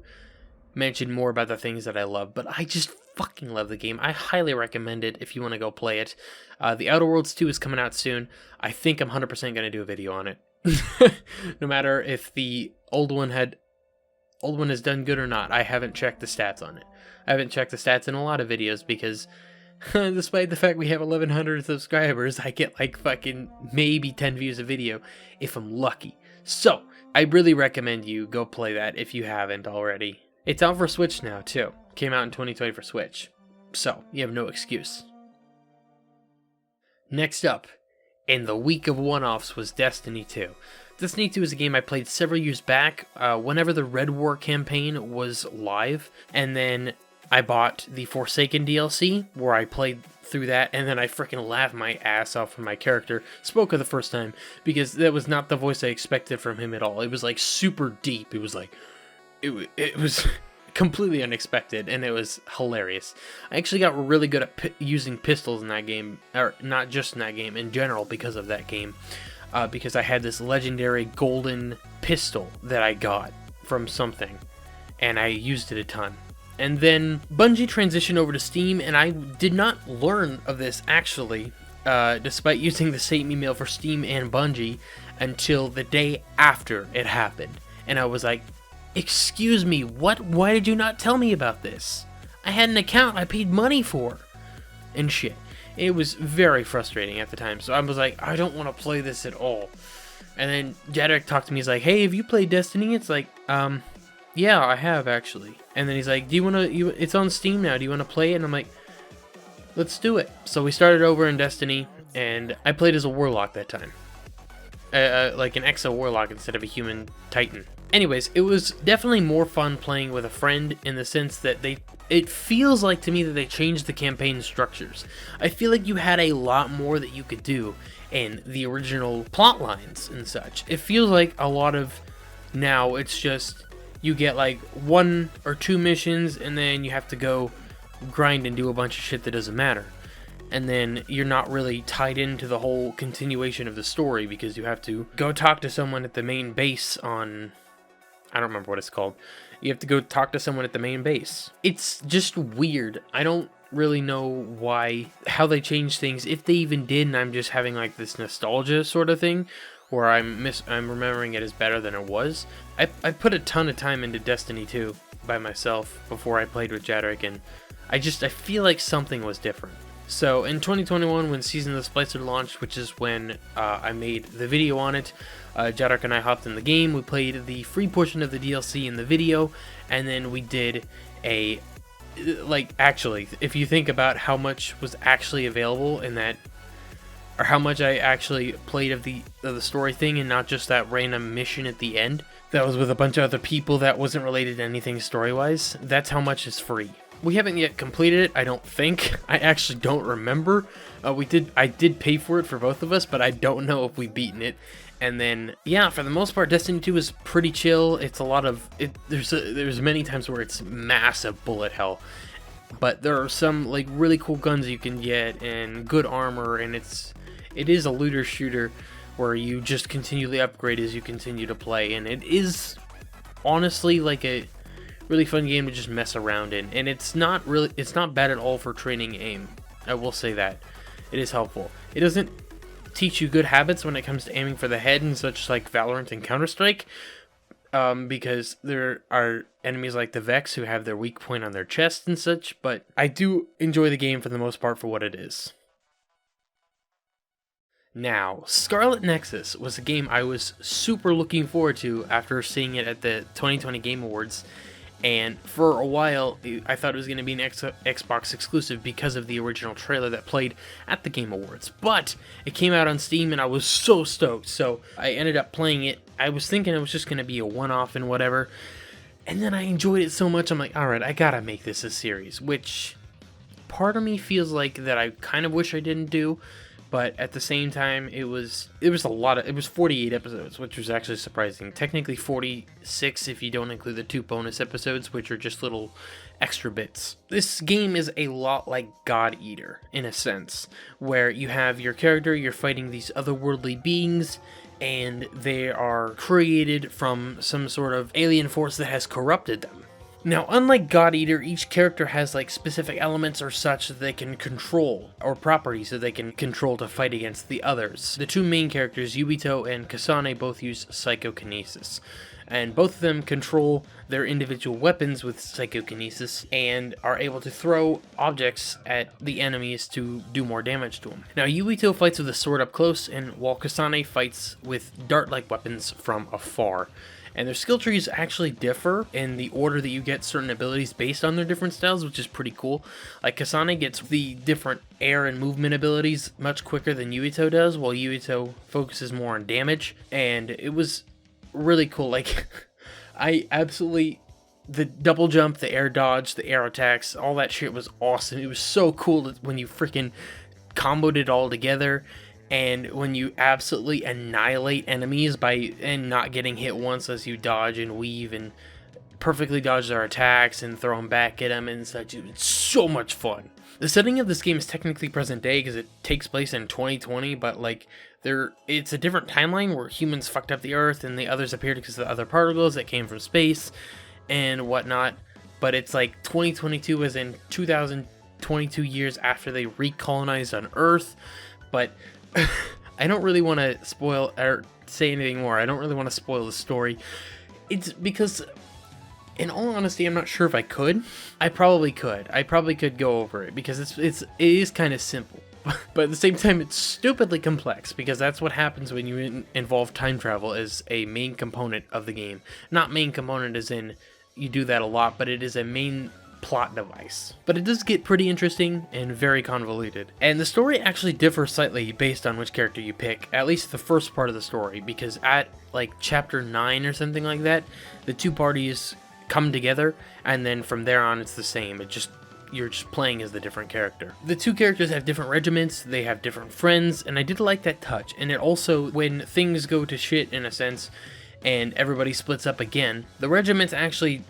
mention more about the things that I love, but I just fucking love the game. I highly recommend it if you want to go play it. The Outer Worlds 2 is coming out soon. I think I'm 100% going to do a video on it. No matter if the old one has done good or not, I haven't checked the stats on it. I haven't checked the stats in a lot of videos because despite the fact we have 1,100 subscribers, I get like fucking maybe 10 views a video if I'm lucky. So, I really recommend you go play that if you haven't already. It's out for Switch now too. Came out in 2020 for Switch. So, you have no excuse. Next up, in the week of one-offs, was Destiny 2. Destiny 2 is a game I played several years back, whenever the Red War campaign was live, and then I bought the Forsaken DLC, where I played through that, and then I freaking laughed my ass off when my character spoke for the first time, because that was not the voice I expected from him at all. It was like super deep. It was like, it was completely unexpected, and it was hilarious. I actually got really good at using pistols in that game, or not just in that game, in general, because of that game. Because I had this legendary golden pistol that I got from something, and I used it a ton. And then Bungie transitioned over to Steam, and I did not learn of this, actually, despite using the same email for Steam and Bungie, until the day after it happened. And I was like, excuse me, what? Why did you not tell me about this? I had an account I paid money for. And shit. It was very frustrating at the time, so I was like, I don't want to play this at all. And then Jedrick talked to me, he's like, hey, have you played Destiny? It's like, yeah, I have actually. And then he's like, do you want to, it's on Steam now, do you want to play it? And I'm like, let's do it. So we started over in Destiny, and I played as a warlock that time. Like an exo warlock instead of a human titan. Anyways, it was definitely more fun playing with a friend in the sense that it feels like to me that they changed the campaign structures. I feel like you had a lot more that you could do in the original plot lines and such. It feels like a lot of now it's just you get like 1 or 2 missions and then you have to go grind and do a bunch of shit that doesn't matter. And then you're not really tied into the whole continuation of the story because you have to go talk to someone at the main base on... I don't remember what it's called. You have to go talk to someone at the main base. It's just weird. I don't really know how they changed things, if they even did, and I'm just having like this nostalgia sort of thing, where I'm remembering it as better than it was. I put a ton of time into Destiny 2 by myself before I played with Jadric, and I feel like something was different. So in 2021, when Season of the Splicer launched, which is when I made the video on it, Jadric and I hopped in the game. We played the free portion of the DLC in the video, and then we did a, like, actually, if you think about how much was actually available in that, or how much I actually played of the story thing and not just that random mission at the end that was with a bunch of other people that wasn't related to anything story-wise, that's how much is free. We haven't yet completed it, I don't think. I actually don't remember. I did pay for it for both of us, but I don't know if we've beaten it. And then, yeah, for the most part, Destiny 2 is pretty chill. It's a lot of... There's many times where it's massive bullet hell. But there are some, like, really cool guns you can get and good armor, and it is a looter shooter where you just continually upgrade as you continue to play. And it is, honestly, like a really fun game to just mess around in, and it's not bad at all for training aim. I will say that it is helpful. It doesn't teach you good habits when it comes to aiming for the head and such, like Valorant and Counter-Strike, because there are enemies like the Vex who have their weak point on their chest and such, but I do enjoy the game for the most part for what it is. Now, Scarlet Nexus was a game I was super looking forward to after seeing it at the 2020 Game Awards. And for a while, I thought it was going to be an Xbox exclusive because of the original trailer that played at the Game Awards. But it came out on Steam and I was so stoked. So I ended up playing it. I was thinking it was just going to be a one-off and whatever. And then I enjoyed it so much, I'm like, alright, I gotta make this a series. Which, part of me feels like that I kind of wish I didn't do. But at the same time, it was 48 episodes, which was actually surprising. Technically 46 if you don't include the 2 bonus episodes, which are just little extra bits. This game is a lot like God Eater, in a sense, where you have your character, you're fighting these otherworldly beings, and they are created from some sort of alien force that has corrupted them. Now, unlike God Eater, each character has like specific elements or such that they can control, or properties that they can control to fight against the others. The 2 main characters, Yubito and Kasane, both use psychokinesis, and both of them control their individual weapons with psychokinesis and are able to throw objects at the enemies to do more damage to them. Now, Yubito fights with a sword up close, and while Kasane fights with dart-like weapons from afar. And their skill trees actually differ in the order that you get certain abilities based on their different styles, which is pretty cool. Like, Kasane gets the different air and movement abilities much quicker than Yubito does, while Yubito focuses more on damage. And it was really cool. Like, the double jump, the air dodge, the air attacks, all that shit was awesome. It was so cool when you freaking comboed it all together. And when you absolutely annihilate enemies and not getting hit once as you dodge and weave and perfectly dodge their attacks and throw them back at them and such, it's so much fun. The setting of this game is technically present day because it takes place in 2020, but like it's a different timeline where humans fucked up the Earth and the others appeared because of the other particles that came from space and whatnot. But it's like 2022 as in 2022 years after they recolonized on Earth, but I don't really want to spoil or say anything more. I don't really want to spoil the story. It's because, in all honesty, I'm not sure if I could. I probably could. I probably could go over it because it is kind of simple. But at the same time, it's stupidly complex because that's what happens when you involve time travel as a main component of the game. Not main component as in you do that a lot, but it is a main plot device. But it does get pretty interesting and very convoluted. And the story actually differs slightly based on which character you pick, at least the first part of the story, because at like chapter 9 or something like that, the two parties come together, and then from there on it's the same. You're just playing as the different character. The two characters have different regiments, they have different friends, and I did like that touch. And it also, when things go to shit in a sense, and everybody splits up again, the regiments actually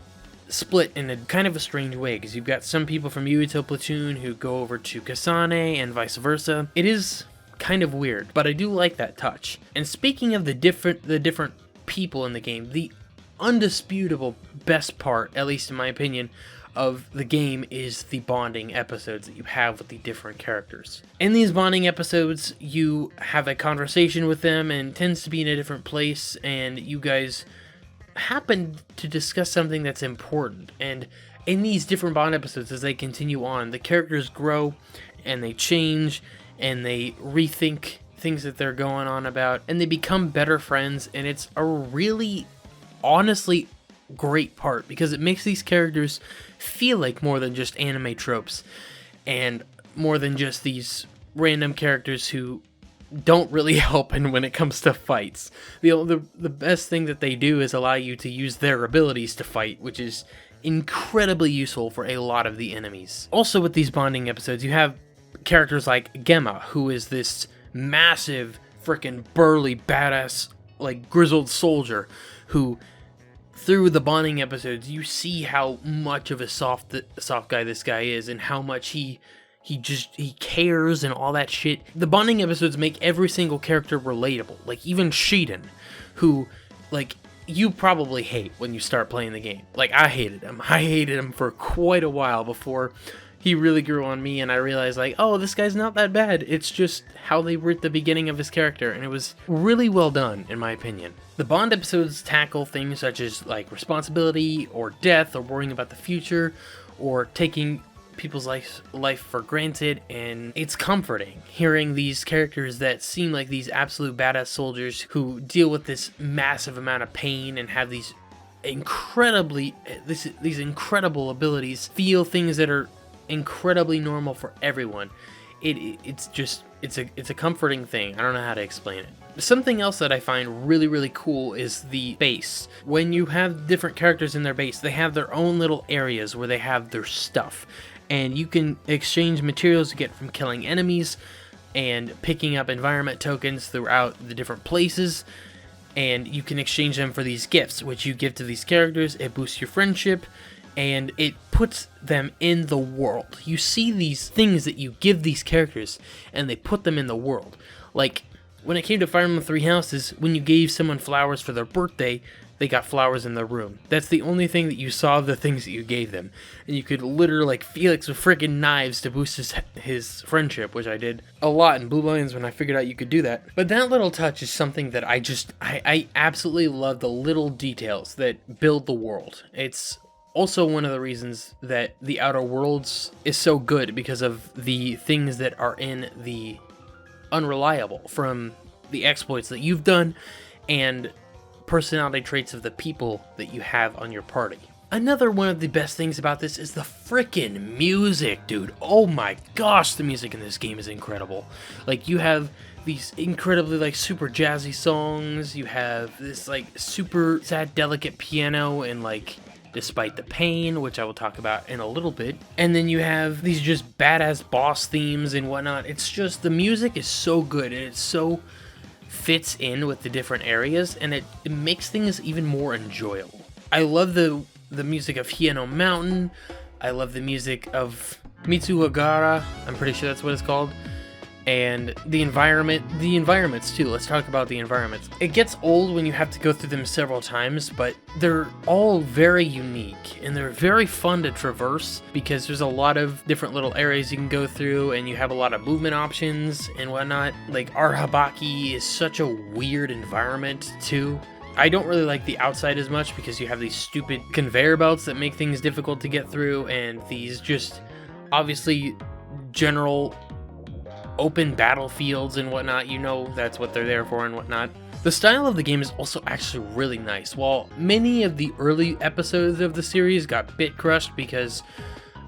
split in a kind of a strange way, because you've got some people from Yuito Platoon who go over to Kasane and vice versa. It is kind of weird, but I do like that touch. And speaking of the different people in the game, the undisputable best part, at least in my opinion, of the game is the bonding episodes that you have with the different characters. In these bonding episodes, you have a conversation with them, and it tends to be in a different place, and you guys happen to discuss something that's important. And in these different bond episodes, as they continue on, the characters grow and they change and they rethink things that they're going on about, and they become better friends. And it's a really, honestly, great part, because it makes these characters feel like more than just anime tropes and more than just these random characters who don't really help in when it comes to fights. The best thing that they do is allow you to use their abilities to fight, which is incredibly useful for a lot of the enemies. Also, with these bonding episodes, you have characters like Gemma, who is this massive, freaking burly, badass, like grizzled soldier who, through the bonding episodes, you see how much of a soft guy this guy is, and how much he cares and all that shit. The bonding episodes make every single character relatable. Like even Shiden, who, like, you probably hate when you start playing the game. Like, I hated him. I hated him for quite a while before he really grew on me, and I realized, like, oh, this guy's not that bad. It's just how they were at the beginning of his character, and it was really well done, in my opinion. The Bond episodes tackle things such as, like, responsibility, or death, or worrying about the future, or taking people's life for granted, and it's comforting hearing these characters that seem like these absolute badass soldiers who deal with this massive amount of pain and have these these incredible abilities, feel things that are incredibly normal for everyone. It's a comforting thing. I don't know how to explain it. Something else that I find really, really cool is the base. When you have different characters in their base, they have their own little areas where they have their stuff, and you can exchange materials you get from killing enemies and picking up environment tokens throughout the different places, and you can exchange them for these gifts, which you give to these characters. It boosts your friendship, and it puts them in the world. You see these things that you give these characters, and they put them in the world. Like, when it came to Fire Emblem Three Houses, when you gave someone flowers for their birthday, they got flowers in their room. That's the only thing that you saw of the things that you gave them. And you could literally, like, Felix with freaking knives to boost his friendship, which I did a lot in Blue Lions when I figured out you could do that. But that little touch is something that I absolutely love, the little details that build the world. It's also one of the reasons that the Outer Worlds is so good, because of the things that are in the Unreliable, from the exploits that you've done and personality traits of the people that you have on your party. Another one of the best things about this is the frickin' music, dude. Oh my gosh, the music in this game is incredible. Like, you have these incredibly, like, super jazzy songs, you have this, like, super sad, delicate piano, and, like, Despite the Pain, which I will talk about in a little bit. And then you have these just badass boss themes and whatnot. It's just, the music is so good, and it's so fits in with the different areas, and it makes things even more enjoyable. I love the music of Hieno Mountain. I love the music of Mitsuhagara. I'm pretty sure that's what it's called. And the environments too. Let's talk about the environments. It gets old when you have to go through them several times, but they're all very unique, and they're very fun to traverse, because there's a lot of different little areas you can go through, and you have a lot of movement options and whatnot. Like, Arhabaki is such a weird environment too. I don't really like the outside as much, because you have these stupid conveyor belts that make things difficult to get through, and these just obviously general open battlefields and whatnot. You know, that's what they're there for and whatnot. The style of the game is also actually really nice. While many of the early episodes of the series got bit crushed because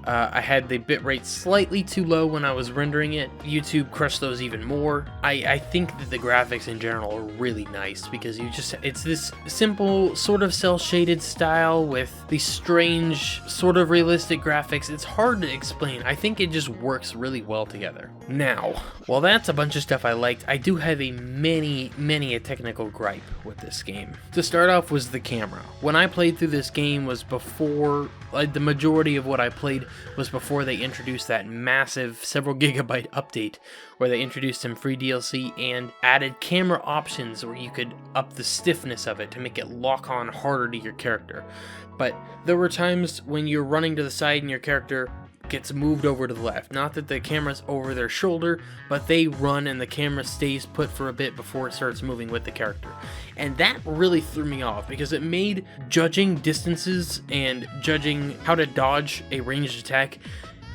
I had the bitrate slightly too low when I was rendering it, YouTube crushed those even more. I think that the graphics in general are really nice because it's this simple sort of cel-shaded style with these strange sort of realistic graphics. It's hard to explain. I think it just works really well together. Now, while that's a bunch of stuff I liked, I do have a many a technical gripe with this game. To start off was the camera. When I played through this game was before, like the majority of what I played was before they introduced that massive several gigabyte update where they introduced some free DLC and added camera options where you could up the stiffness of it to make it lock on harder to your character. But there were times when you're running to the side and your character gets moved over to the left. Not that the camera's over their shoulder, but they run and the camera stays put for a bit before it starts moving with the character. And that really threw me off because it made judging distances and judging how to dodge a ranged attack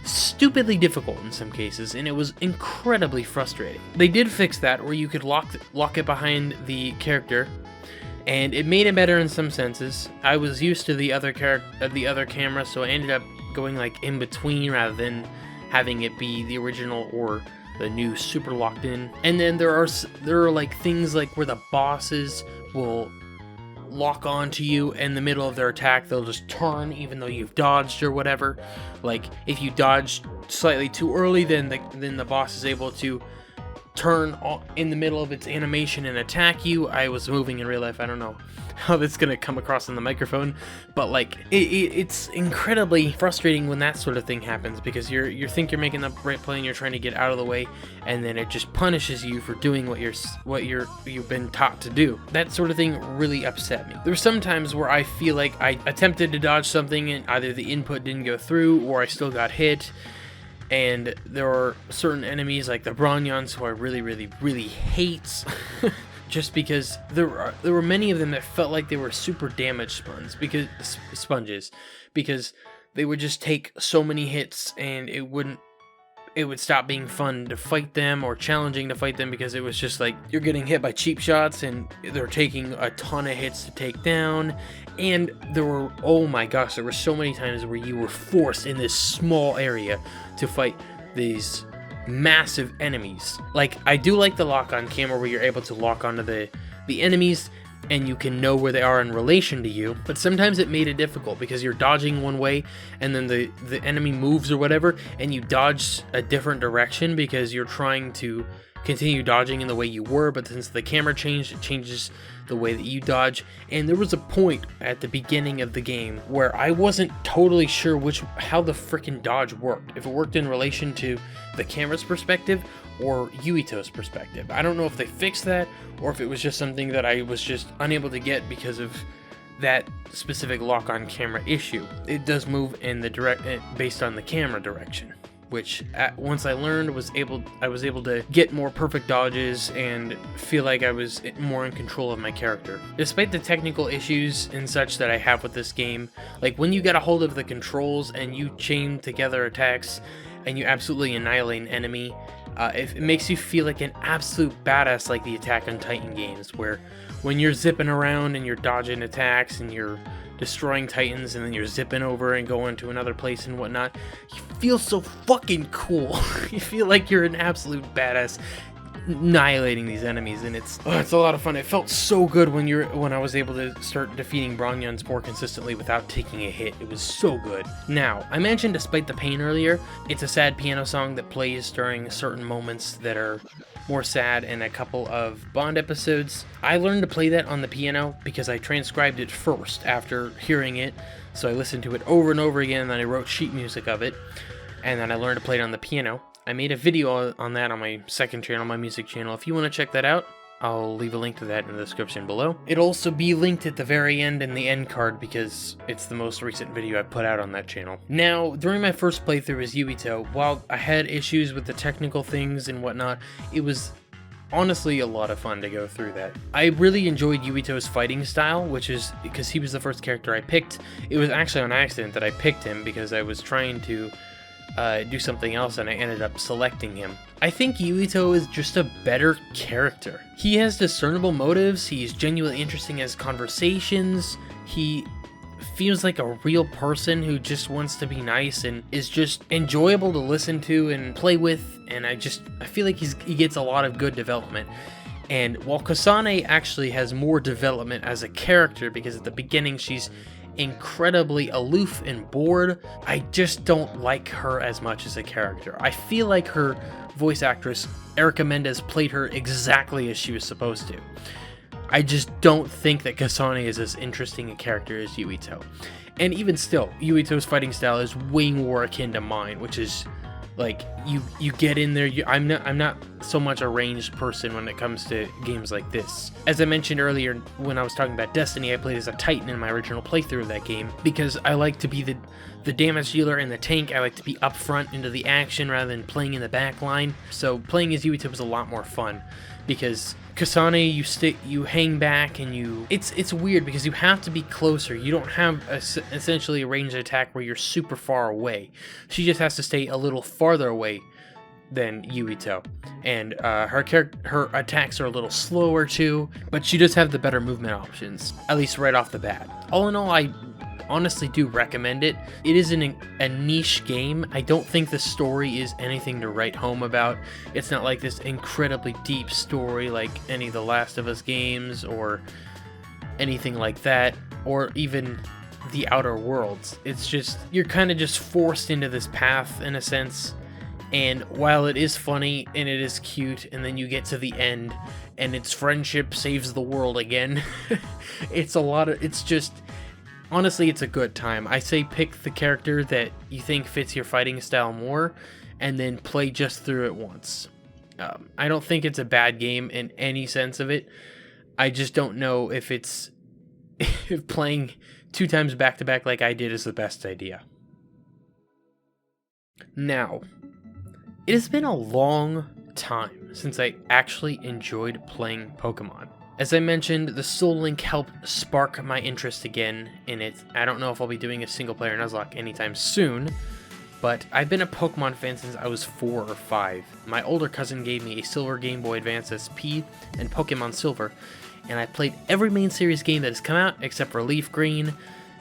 stupidly difficult in some cases, and it was incredibly frustrating. They did fix that where you could lock it behind the character, and it made it better in some senses. I was used to the other camera, so I ended up going like in between rather than having it be the original or the new super locked in. And then there are like things like where the bosses will lock onto you in the middle of their attack. They'll just turn even though you've dodged or whatever. Like if you dodged slightly too early, then the boss is able to turn in the middle of its animation and attack you. I was moving in real life. I don't know how that's gonna come across on the microphone, but like it's incredibly frustrating when that sort of thing happens because you think you're making the right play and you're trying to get out of the way, and then it just punishes you for doing what you've been taught to do. That sort of thing really upset me. There's some times where I feel like I attempted to dodge something and either the input didn't go through or I still got hit. And there are certain enemies like the Bronyons who I really hate just because there were many of them that felt like they were super damage sponges because they would just take so many hits and it would stop being fun to fight them or challenging to fight them because it was just like you're getting hit by cheap shots and they're taking a ton of hits to take down. And there were, oh my gosh, there were so many times where you were forced in this small area to fight these massive enemies. Like, I do like the lock-on camera where you're able to lock onto the enemies and you can know where they are in relation to you, but sometimes it made it difficult because you're dodging one way and then the enemy moves or whatever and you dodge a different direction because you're trying to continue dodging in the way you were, but since the camera changed, it changes the way that you dodge. And there was a point at the beginning of the game where I wasn't totally sure how the freaking dodge worked. If it worked in relation to the camera's perspective or Yuito's perspective. I don't know if they fixed that or if it was just something that I was just unable to get because of that specific lock-on camera issue. It does move in the based on the camera direction, which once I learned I was able to get more perfect dodges and feel like I was more in control of my character. Despite the technical issues and such that I have with this game, like when you get a hold of the controls and you chain together attacks and you absolutely annihilate an enemy, it makes you feel like an absolute badass, like the Attack on Titan games, where when you're zipping around and you're dodging attacks and you're destroying titans and then you're zipping over and going to another place and whatnot, you feel so fucking cool. You feel like you're an absolute badass annihilating these enemies, and it's a lot of fun. It felt so good when I was able to start defeating Bronyons more consistently without taking a hit. It was so good. Now, I mentioned Despite the Pain earlier. It's a sad piano song that plays during certain moments that are more sad in a couple of Bond episodes. I learned to play that on the piano because I transcribed it first after hearing it, so I listened to it over and over again, and then I wrote sheet music of it, and then I learned to play it on the piano. I made a video on that on my second channel, my music channel. If you want to check that out, I'll leave a link to that in the description below. It'll also be linked at the very end in the end card because it's the most recent video I put out on that channel. Now, during my first playthrough as Yuito, while I had issues with the technical things and whatnot, it was honestly a lot of fun to go through that. I really enjoyed Yuito's fighting style, which is because he was the first character I picked. It was actually on accident that I picked him because I was trying to do something else, and I ended up selecting him. I think Yuito is just a better character. He has discernible motives, he's genuinely interesting as conversations, he feels like a real person who just wants to be nice and is just enjoyable to listen to and play with, and I feel like he gets a lot of good development. And while Kasane actually has more development as a character, because at the beginning she's incredibly aloof and bored, I just don't like her as much as a character. I feel like her voice actress, Erica Mendez, played her exactly as she was supposed to. I just don't think that Kasane is as interesting a character as Yuito. And even still, Yuito's fighting style is way more akin to mine, which is like you get in there. I'm not so much a ranged person when it comes to games like this. As I mentioned earlier when I was talking about Destiny, I played as a Titan in my original playthrough of that game because I like to be the damage dealer and the tank. I like to be up front into the action rather than playing in the back line. So playing as Yuito was a lot more fun because Kasane, you hang back and it's weird because you have to be closer. You don't have essentially a ranged attack where you're super far away. She just has to stay a little farther away than Yuito, and her attacks are a little slower too, but she does have the better movement options, at least right off the bat. All in all, I honestly do recommend it. It is a niche game. I don't think the story is anything to write home about. It's not like this incredibly deep story like any of the Last of Us games or anything like that, or even the Outer Worlds. It's just, you're kind of just forced into this path in a sense, and while it is funny and it is cute, and then you get to the end and its friendship saves the world again, honestly, it's a good time. I say pick the character that you think fits your fighting style more, and then play just through it once. I don't think it's a bad game in any sense of it. I just don't know if if playing 2 times back to back like I did is the best idea. Now, it has been a long time since I actually enjoyed playing Pokemon. As I mentioned, the Soul Link helped spark my interest again in it. I don't know if I'll be doing a single player Nuzlocke anytime soon, but I've been a Pokemon fan since I was 4 or 5. My older cousin gave me a Silver Game Boy Advance SP and Pokemon Silver, and I played every main series game that has come out except for Leaf Green,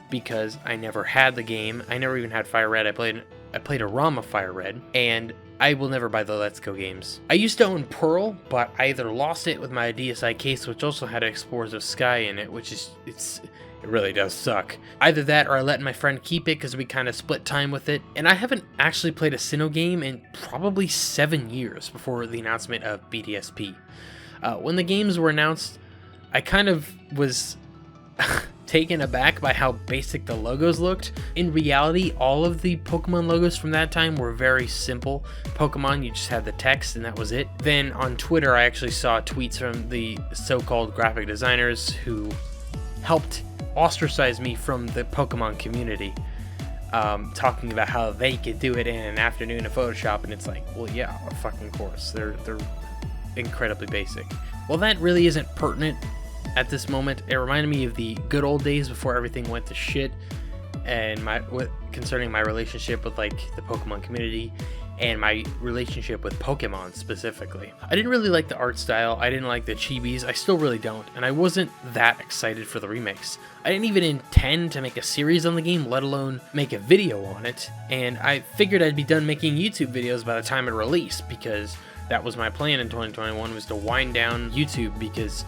because I never had the game. I never even had Fire Red. I played a ROM of Fire Red, and I will never buy the Let's Go games. I used to own Pearl, but I either lost it with my DSi case, which also had Explorers of Sky in it, which is, it really does suck. Either that, or I let my friend keep it because we kind of split time with it. And I haven't actually played a Sinnoh game in probably 7 years before the announcement of BDSP. When the games were announced, I kind of was taken aback by how basic the logos looked. In reality, all of the Pokemon logos from that time were very simple. Pokemon, you just had the text and that was it. Then on Twitter, I actually saw tweets from the so-called graphic designers who helped ostracize me from the Pokemon community, talking about how they could do it in an afternoon of Photoshop, and it's like, well, yeah, of fucking course. They're incredibly basic. Well, that really isn't pertinent at this moment. It reminded me of the good old days before everything went to shit, and concerning my relationship with like the Pokemon community and my relationship with Pokemon specifically. I didn't really like the art style. I didn't like the chibis. I still really don't, and I wasn't that excited for the remakes. I didn't even intend to make a series on the game, let alone make a video on it, and I figured I'd be done making YouTube videos by the time it released, because that was my plan in 2021, was to wind down YouTube, because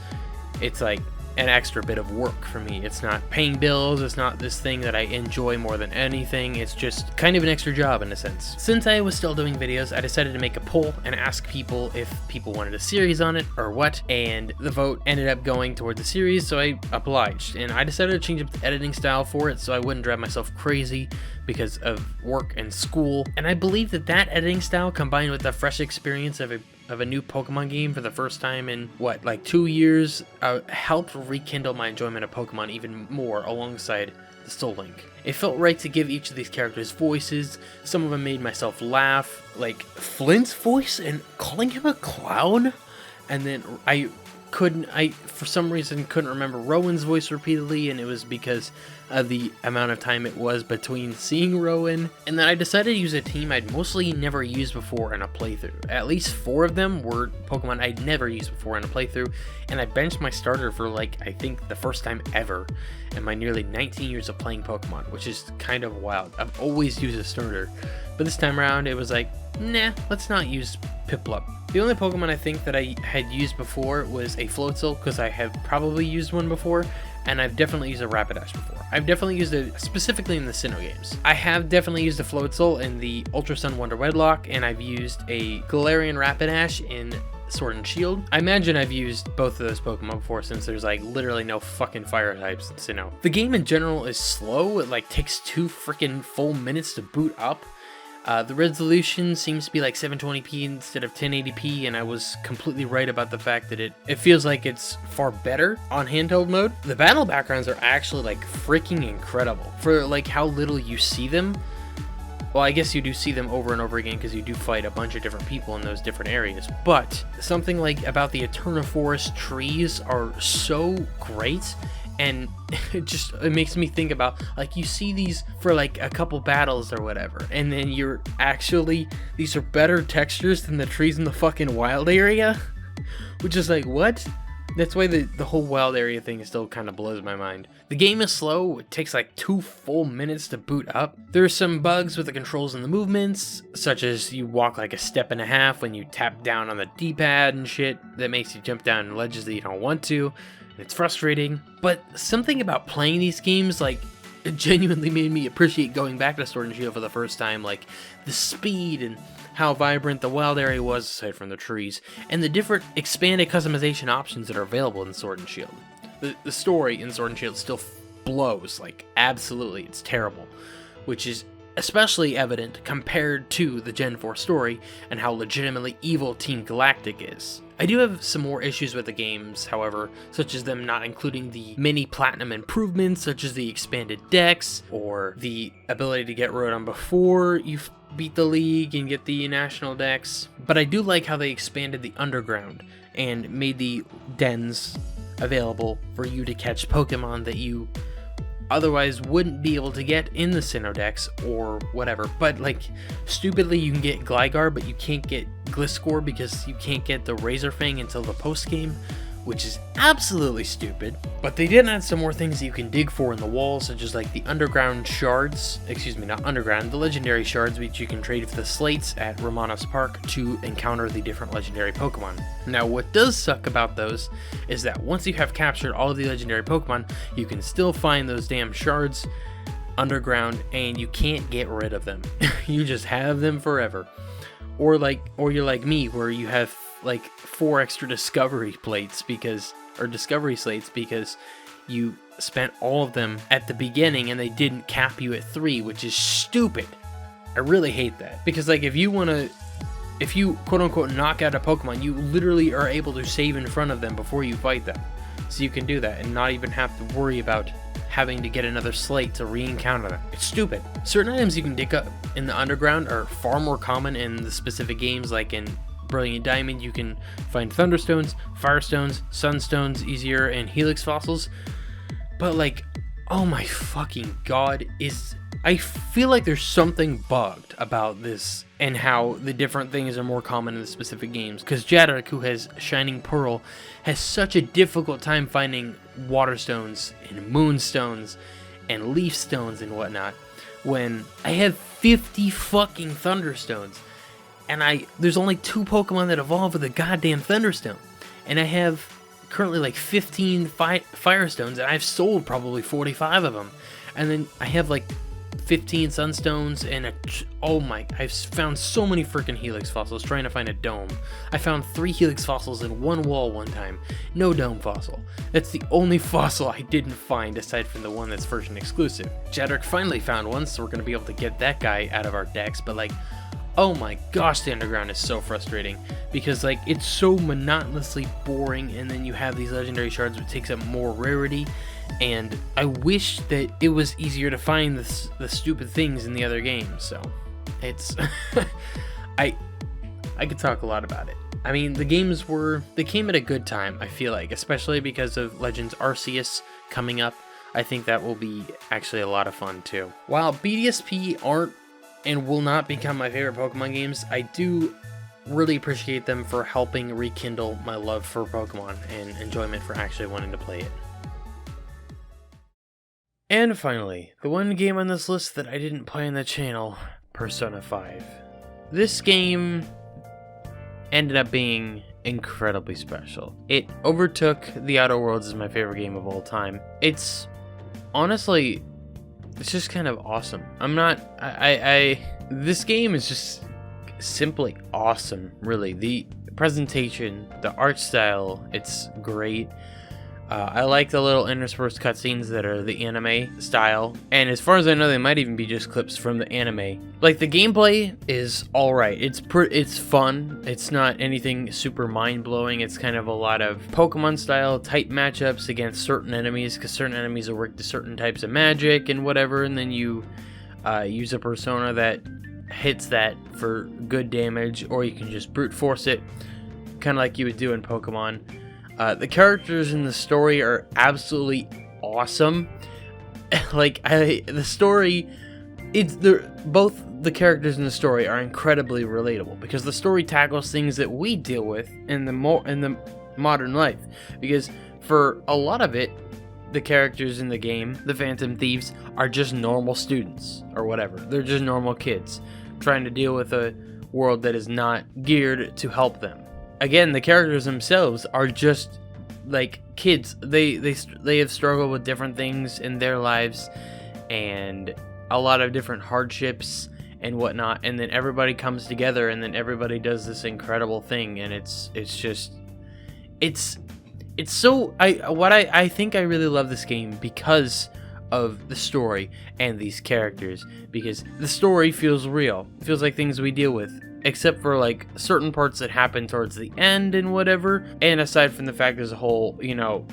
it's like an extra bit of work for me. It's not paying bills, it's not this thing that I enjoy more than anything, it's just kind of an extra job in a sense. Since I was still doing videos, I decided to make a poll and ask people if people wanted a series on it or what, and the vote ended up going toward the series, so I obliged. And I decided to change up the editing style for it so I wouldn't drive myself crazy because of work and school, and I believe that editing style, combined with the fresh experience of a new Pokemon game for the first time in, like 2 years, helped rekindle my enjoyment of Pokemon even more alongside the Soul Link. It felt right to give each of these characters voices. Some of them made myself laugh, like Flint's voice and calling him a clown. And then I for some reason couldn't remember Rowan's voice repeatedly, and it was because of the amount of time it was between seeing Rowan. And then I decided to use a team I'd mostly never used before in a playthrough. At least 4 of them were Pokemon I'd never used before in a playthrough, and I benched my starter for like, I think the first time ever in my nearly 19 years of playing Pokemon, which is kind of wild. I've always used a starter, but this time around it was like, nah, let's not use Piplup. The only Pokemon I think that I had used before was a Floatzel, because I have probably used one before, and I've definitely used a Rapidash before. I've definitely used it specifically in the Sinnoh games. I have definitely used a Floatzel in the Ultra Sun Wonder Wedlock, and I've used a Galarian Rapidash in Sword and Shield. I imagine I've used both of those Pokemon before, since there's like literally no fucking fire types in Sinnoh. The game in general is slow. It like takes 2 freaking full minutes to boot up. The resolution seems to be like 720p instead of 1080p, and I was completely right about the fact that it feels like it's far better on handheld mode. The battle backgrounds are actually like freaking incredible for like how little you see them. Well, I guess you do see them over and over again because you do fight a bunch of different people in those different areas, but something like about the Eterna Forest trees are so great. And it makes me think about, like, you see these for like a couple battles or whatever, and then these are better textures than the trees in the fucking wild area, which is like, what? That's why the whole wild area thing still kind of blows my mind. The game is slow. It takes like 2 full minutes to boot up. There's some bugs with the controls and the movements, such as you walk like a step and a half when you tap down on the D-pad and shit that makes you jump down ledges that you don't want to. It's frustrating, but something about playing these games, like, it genuinely made me appreciate going back to Sword and Shield for the first time, like, the speed and how vibrant the wild area was, aside from the trees, and the different expanded customization options that are available in Sword and Shield. The story in Sword and Shield still blows, like, absolutely, it's terrible, which is especially evident compared to the Gen 4 story and how legitimately evil Team Galactic is. I do have some more issues with the games, however, such as them not including the mini platinum improvements, such as the expanded decks, or the ability to get Rotom before you beat the league and get the national decks. But I do like how they expanded the underground and made the dens available for you to catch Pokemon that you otherwise wouldn't be able to get in the Sinnoh decks or whatever. But like, stupidly you can get Gligar, but you can't get Gliscor because you can't get the Razorfang until the post-game, which is absolutely stupid. But they did add some more things that you can dig for in the walls, such as like the underground shards, not underground, the legendary shards, which you can trade for the slates at Romanos Park to encounter the different legendary Pokemon. Now, what does suck about those is that once you have captured all of the legendary Pokemon, you can still find those damn shards underground and you can't get rid of them. You just have them forever. Or you're like me, where you have like 4 extra discovery slates because you spent all of them at the beginning and they didn't cap you at 3, which is stupid. I really hate that, because like if you quote unquote knock out a Pokemon, you literally are able to save in front of them before you fight them. So you can do that and not even have to worry about having to get another slate to re-encounter them. It's stupid. Certain items you can dig up in the underground are far more common in the specific games, like in Brilliant Diamond, you can find Thunderstones, Firestones, Sunstones easier, and Helix fossils. But like, oh my fucking god, I feel like there's something bugged about this and how the different things are more common in the specific games. Because Jadric, who has Shining Pearl, has such a difficult time finding Water Stones and Moonstones and Leaf Stones and whatnot, when I have 50 fucking Thunderstones. And there's only 2 Pokemon that evolve with a goddamn Thunderstone. And I have currently like 15 Firestones, and I've sold probably 45 of them. And then I have like 15 Sunstones and I've found so many freaking Helix fossils trying to find a dome. I found 3 Helix fossils in one wall one time. No dome fossil. That's the only fossil I didn't find aside from the one that's version exclusive. Jadric finally found one, so we're going to be able to get that guy out of our decks, but like, oh my gosh, the underground is so frustrating because like it's so monotonously boring, and then you have these legendary shards which takes up more rarity, and I wish that it was easier to find the stupid things in the other games. So it's I could talk a lot about it. I mean, the games they came at a good time, I feel like, especially because of Legends Arceus coming up. I think that will be actually a lot of fun too. While BDSP aren't and will not become my favorite Pokemon games, I do really appreciate them for helping rekindle my love for Pokemon and enjoyment for actually wanting to play it. And finally, the one game on this list that I didn't play on the channel, Persona 5. This game ended up being incredibly special. It overtook The Outer Worlds as my favorite game of all time. It's honestly, it's just kind of awesome. This game is just simply awesome, really. The presentation, the art style, it's great. I like the little interspersed cutscenes that are the anime style, and as far as I know, they might even be just clips from the anime. Like, the gameplay is alright. It's fun. It's not anything super mind-blowing. It's kind of a lot of Pokemon-style type matchups against certain enemies, because certain enemies will work to certain types of magic and whatever, and then you use a persona that hits that for good damage, or you can just brute force it, kind of like you would do in Pokemon. The characters in the story are absolutely awesome. Like, the story, both the characters in the story are incredibly relatable, because the story tackles things that we deal with in the modern life. Because for a lot of it, the characters in the game, the Phantom Thieves, are just normal students or whatever. They're just normal kids trying to deal with a world that is not geared to help them. Again, the characters themselves are just like kids. They have struggled with different things in their lives and a lot of different hardships and whatnot, and then everybody comes together, and then everybody does this incredible thing, and it's so I think I really love this game because of the story and these characters, because the story feels real. It feels like things we deal with, except for like certain parts that happen towards the end and whatever, and aside from the fact there's a whole, you know,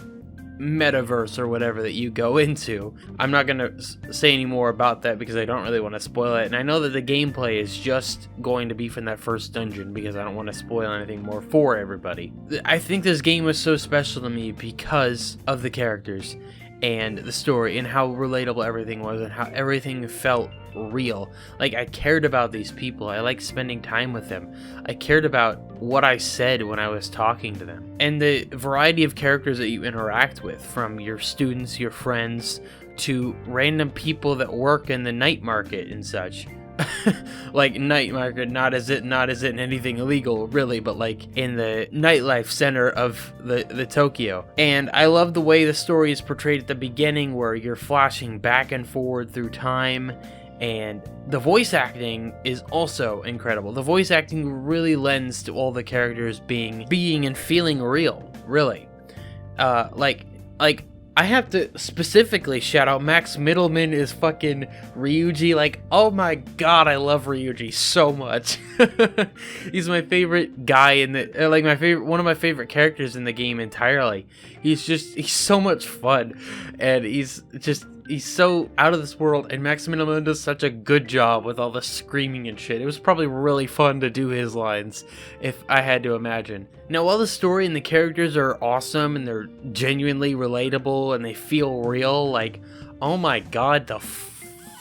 metaverse or whatever that you go into. I'm not gonna say any more about that because I don't really want to spoil it, and I know that the gameplay is just going to be from that first dungeon because I don't want to spoil anything more for everybody. I think this game was so special to me because of the characters and the story and how relatable everything was and how everything felt real. Like, I cared about these people. I liked spending time with them. I cared about what I said when I was talking to them. And the variety of characters that you interact with, from your students, your friends, to random people that work in the night market and such. Like, night market, not as in anything illegal really, but like in the nightlife center of the Tokyo. And I love the way the story is portrayed at the beginning, where you're flashing back and forward through time, and the voice acting is also incredible. The voice acting really lends to all the characters being and feeling real, really. Like I have to specifically shout out Max Middleman is fucking Ryuji. Like, oh my god, I love Ryuji so much. He's my favorite guy in the, like, one of my favorite characters in the game entirely. He's so much fun, and he's so out of this world, and Max Middleman does such a good job with all the screaming and shit. It was probably really fun to do his lines, if I had to imagine. Now, while the story and the characters are awesome, and they're genuinely relatable, and they feel real, like, oh my god, the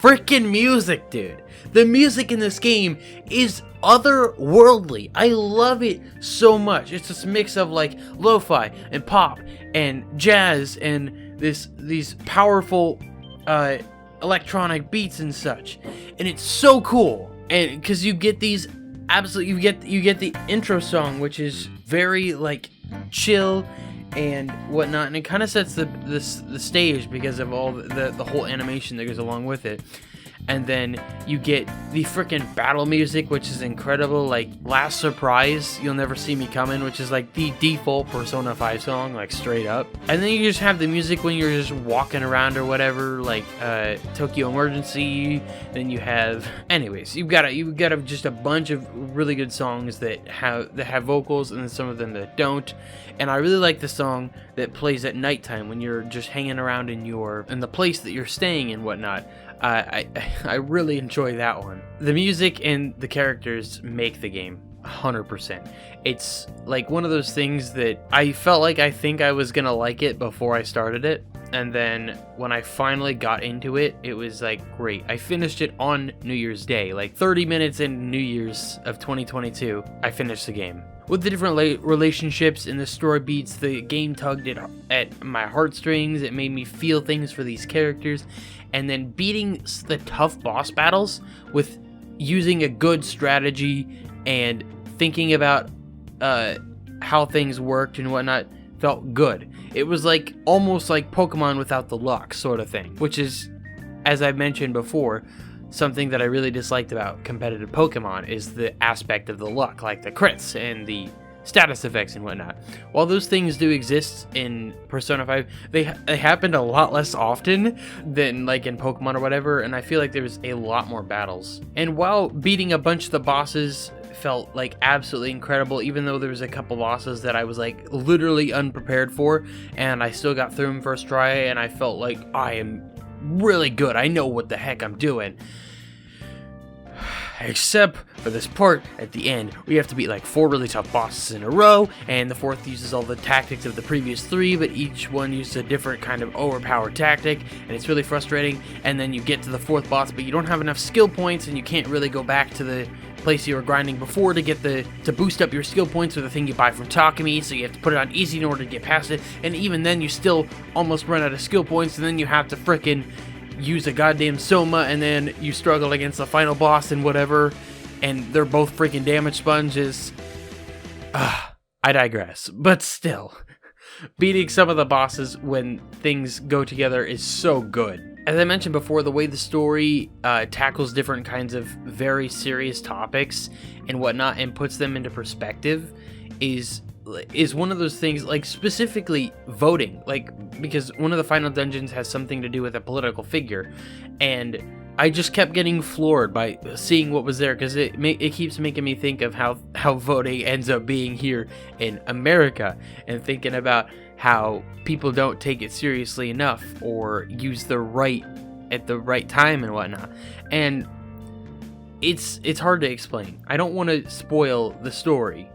freaking music, dude. The music in this game is otherworldly. I love it so much. It's this mix of, like, lo-fi and pop and jazz and these powerful electronic beats and such, and it's so cool. And because you get these you get the intro song, which is very like chill and whatnot, and it kind of sets the stage because of all the whole animation that goes along with it. And then you get the freaking battle music, which is incredible, like Last Surprise, You'll Never See Me Coming, which is like the default Persona 5 song, like straight up. And then you just have the music when you're just walking around or whatever, like Tokyo Emergency. Then you have, anyways, you've got just a bunch of really good songs that have vocals, and then some of them that don't. And I really like the song that plays at nighttime when you're just hanging around in the place that you're staying and whatnot. I really enjoy that one. The music and the characters make the game 100%. It's like one of those things that I felt like I think I was gonna like it before I started it, and then when I finally got into it, it was like great. I finished it on New Year's Day, like 30 minutes in New Year's of 2022, I finished the game. With the different relationships and the story beats, the game tugged at my heartstrings. It made me feel things for these characters, and then beating the tough boss battles with using a good strategy and thinking about how things worked and whatnot felt good. It was like almost like Pokemon without the luck sort of thing, which is, as I mentioned before, something that I really disliked about competitive Pokemon is the aspect of the luck, like the crits and the status effects and whatnot. While those things do exist in Persona 5, they happened a lot less often than like in Pokemon or whatever, and I feel like there was a lot more battles. And while beating a bunch of the bosses felt like absolutely incredible, even though there was a couple bosses that I was like literally unprepared for, and I still got through them first try, and I felt like I am really good, I know what the heck I'm doing. Except for this part at the end, we have to beat like 4 really tough bosses in a row, and the 4th uses all the tactics of the previous 3, but each one uses a different kind of overpowered tactic, and it's really frustrating. And then you get to the 4th boss, but you don't have enough skill points, and you can't really go back to the place you were grinding before to boost up your skill points with the thing you buy from Takumi, so you have to put it on easy in order to get past it, and even then you still almost run out of skill points, and then you have to frickin' use a goddamn Soma, and then you struggle against the final boss and whatever, and they're both freaking damage sponges. I digress, but still, beating some of the bosses when things go together is so good. As I mentioned before, the way the story tackles different kinds of very serious topics and whatnot and puts them into perspective is one of those things, like specifically voting, like because one of the final dungeons has something to do with a political figure, and I just kept getting floored by seeing what was there, because it keeps making me think of how voting ends up being here in America, and thinking about how people don't take it seriously enough or use the right at the right time and whatnot, and it's hard to explain. I don't want to spoil the story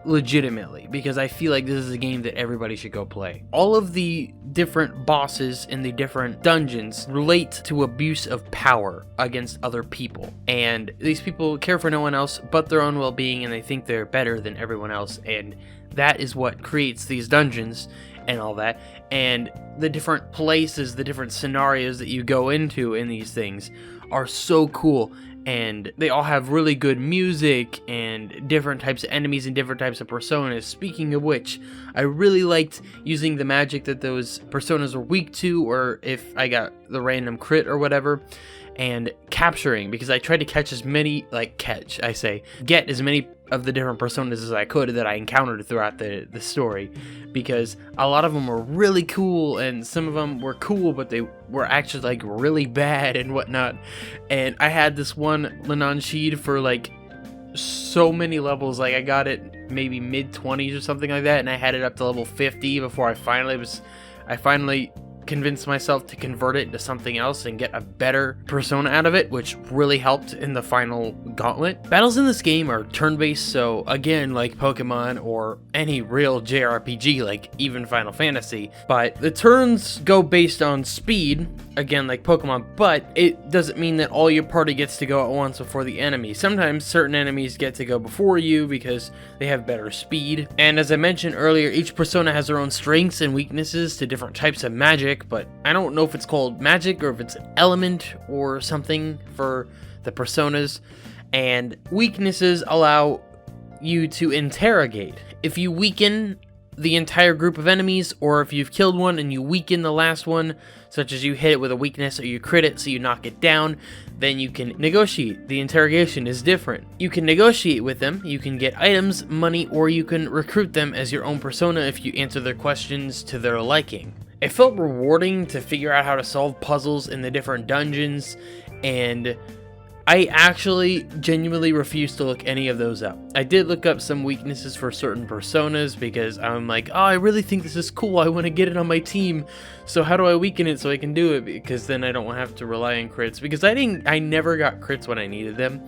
legitimately, because I feel like this is a game that everybody should go play. All of the different bosses in the different dungeons relate to abuse of power against other people, and these people care for no one else but their own well-being, and they think they're better than everyone else, and that is what creates these dungeons and all that. And the different places, the different scenarios that you go into in these things are so cool, and they all have really good music and different types of enemies and different types of personas. Speaking of which, I really liked using the magic that those personas were weak to, or if I got the random crit or whatever, and capturing, because I tried to catch as many, get as many of the different personas as I could that I encountered throughout the story, because a lot of them were really cool, and some of them were cool, but they were actually like really bad and whatnot. And I had this one Lenon Sheed for like so many levels, like I got it maybe mid-20s or something like that, and I had it up to level 50 before I finally convinced myself to convert it into something else and get a better persona out of it, which really helped in the final gauntlet. Battles in this game are turn-based, so again, like Pokemon or any real JRPG, like even Final Fantasy, but the turns go based on speed, again like Pokemon, but it doesn't mean that all your party gets to go at once before the enemy. Sometimes certain enemies get to go before you because they have better speed, and as I mentioned earlier, each persona has their own strengths and weaknesses to different types of magic, but I don't know if it's called magic or if it's an element or something for the personas. And weaknesses allow you to interrogate. If you weaken the entire group of enemies, or if you've killed one and you weaken the last one, such as you hit it with a weakness or you crit it so you knock it down, then you can negotiate. The interrogation is different. You can negotiate with them, you can get items, money, or you can recruit them as your own persona if you answer their questions to their liking. It felt rewarding to figure out how to solve puzzles in the different dungeons, and I actually genuinely refuse to look any of those up. I did look up some weaknesses for certain personas because I'm like, oh, I really think this is cool. I want to get it on my team. So how do I weaken it so I can do it? Because then I don't have to rely on crits. Because I never got crits when I needed them.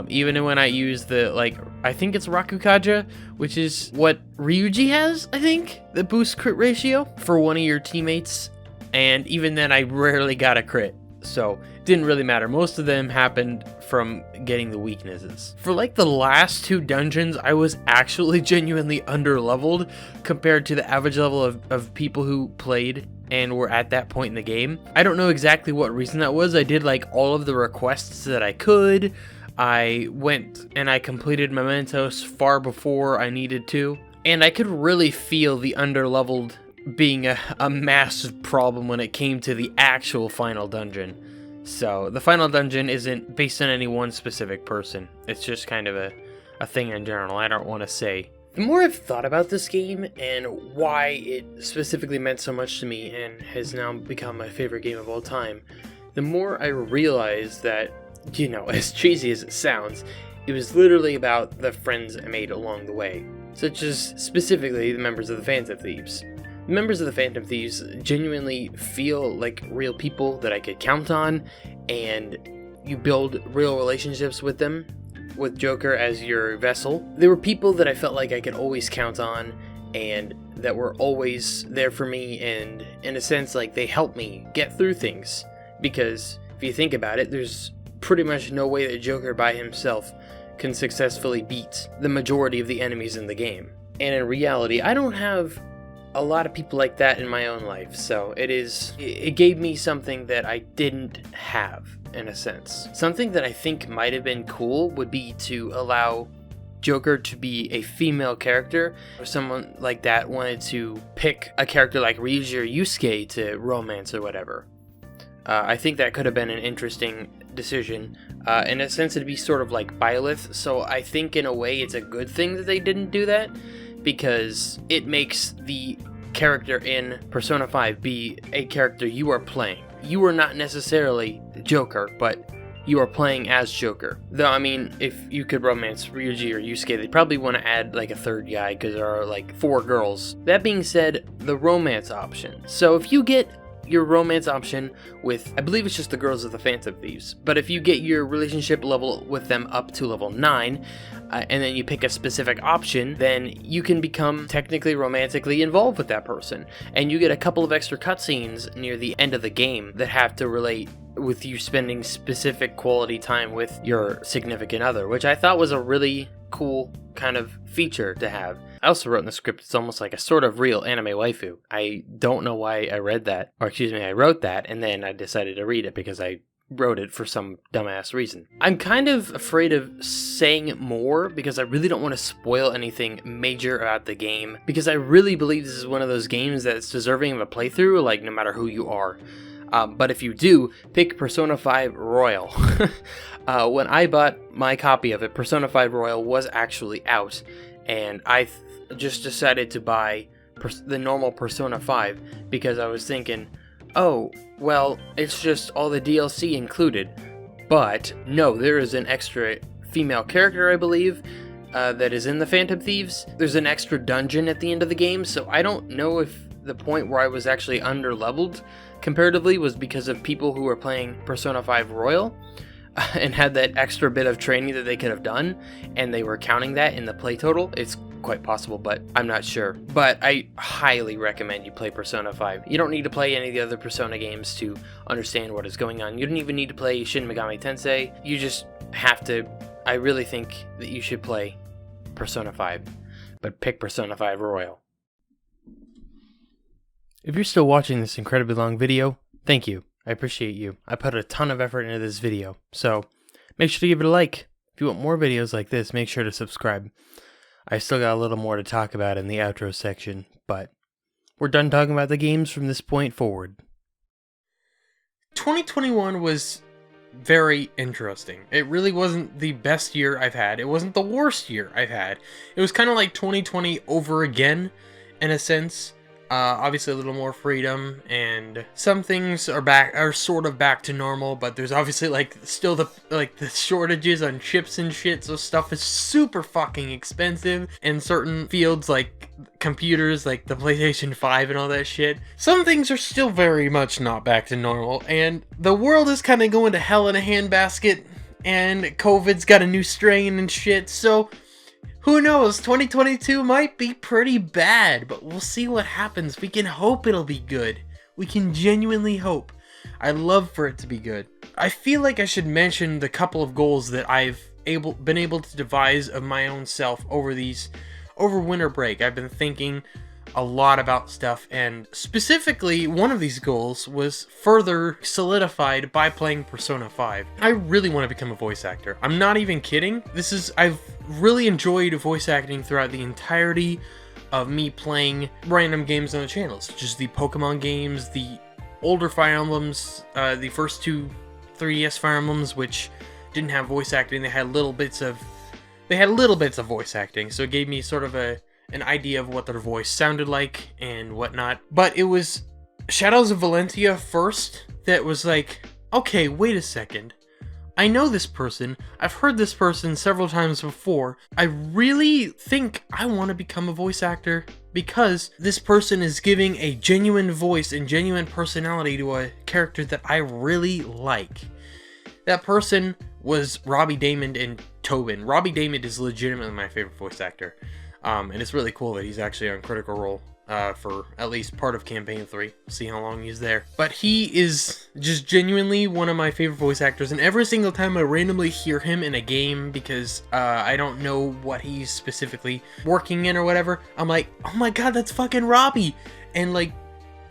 Even when I use I think it's Rakukaja, which is what Ryuji has, I think, the boost crit ratio for one of your teammates. And even then, I rarely got a crit. So it didn't really matter. Most of them happened from getting the weaknesses. For like the last 2 dungeons, I was actually genuinely underleveled compared to the average level of people who played and were at that point in the game. I don't know exactly what reason that was. I did like all of the requests that I could. I went and I completed mementos far before I needed to. And I could really feel the underleveled being a massive problem when it came to the actual final dungeon. So the final dungeon isn't based on any one specific person. It's just kind of a thing in general. I don't want to say. The more I've thought about this game and why it specifically meant so much to me and has now become my favorite game of all time, the more I realize that, you know, as cheesy as it sounds, it was literally about the friends I made along the way, such as specifically the members of the Phantom Thieves. The members of the Phantom Thieves genuinely feel like real people that I could count on, and you build real relationships with them, with Joker as your vessel. They were people that I felt like I could always count on, and that were always there for me, and in a sense, like, they helped me get through things. Because if you think about it, there's pretty much no way that Joker by himself can successfully beat the majority of the enemies in the game. And in reality, I don't have a lot of people like that in my own life, so it gave me something that I didn't have, in a sense. Something that I think might have been cool would be to allow Joker to be a female character, or someone like that wanted to pick a character like Ryuji or Yusuke to romance or whatever. I think that could have been an interesting decision. In a sense, it'd be sort of like Byleth, so I think in a way it's a good thing that they didn't do that, because it makes the character in Persona 5 be a character you are playing. You are not necessarily Joker, but you are playing as Joker. Though, I mean, if you could romance Ryuji or Yusuke, they'd probably want to add like a third guy, because there are like 4 girls. That being said, the romance option. So if you get your romance option with, I believe it's just the girls of the Phantom Thieves, but if you get your relationship level with them up to level 9, and then you pick a specific option, then you can become technically romantically involved with that person. And you get a couple of extra cutscenes near the end of the game that have to relate with you spending specific quality time with your significant other, which I thought was a really cool kind of feature to have. I also wrote in the script, it's almost like a sort of real anime waifu. I don't know why I wrote that, I wrote that, and then I decided to read it because I wrote it for some dumbass reason. I'm kind of afraid of saying more because I really don't want to spoil anything major about the game, because I really believe this is one of those games that's deserving of a playthrough, like no matter who you are. But if you do, pick Persona 5 Royal. When I bought my copy of it, Persona 5 Royal was actually out, and I just decided to buy the normal Persona 5 because I was thinking, oh, well, it's just all the DLC included. But no, there is an extra female character, I believe, that is in the Phantom Thieves. There's an extra dungeon at the end of the game, so I don't know if the point where I was actually underleveled comparatively was because of people who were playing Persona 5 Royal and had that extra bit of training that they could have done, and they were counting that in the play total. It's quite possible, but I'm not sure. But I highly recommend you play Persona 5. You don't need to play any of the other Persona games to understand what is going on. You don't even need to play Shin Megami Tensei. You just have to. I really think that you should play Persona 5, but pick Persona 5 Royal. If you're still watching this incredibly long video, thank you. I appreciate you. I put a ton of effort into this video, so make sure to give it a like. If you want more videos like this, make sure to subscribe. I still got a little more to talk about in the outro section, but we're done talking about the games from this point forward. 2021 was very interesting. It really wasn't the best year I've had. It wasn't the worst year I've had. It was kind of like 2020 over again, in a sense. Obviously a little more freedom, and some things are sort of back to normal, but there's obviously like still the shortages on chips and shit, so stuff is super fucking expensive in certain fields like computers, like the PlayStation 5 and all that shit. Some things are still very much not back to normal, and the world is kind of going to hell in a handbasket, and COVID's got a new strain and shit, so who knows, 2022 might be pretty bad, but we'll see what happens. We can hope it'll be good. We can genuinely hope. I'd love for it to be good. I feel like I should mention the couple of goals that I've been able to devise of my own self over winter break. I've been thinking a lot about stuff, and specifically one of these goals was further solidified by playing Persona 5. I really want to become a voice actor. I'm not even kidding. I've really enjoyed voice acting throughout the entirety of me playing random games on the channel, such as the Pokemon games, the older Fire Emblems, the first two 3DS Fire Emblems, which didn't have voice acting. They had little bits of voice acting, so it gave me sort of an idea of what their voice sounded like and whatnot. But it was Shadows of Valentia first that was like, okay, wait a second. I know this person. I've heard this person several times before. I really think I want to become a voice actor because this person is giving a genuine voice and genuine personality to a character that I really like. That person was Robbie Daymond in Tobin. Robbie Daymond is legitimately my favorite voice actor. And it's really cool that he's actually on Critical Role for at least part of Campaign 3. We'll see how long he's there. But he is just genuinely one of my favorite voice actors, and every single time I randomly hear him in a game, because I don't know what he's specifically working in or whatever, I'm like, oh my god, that's fucking Robbie! And like,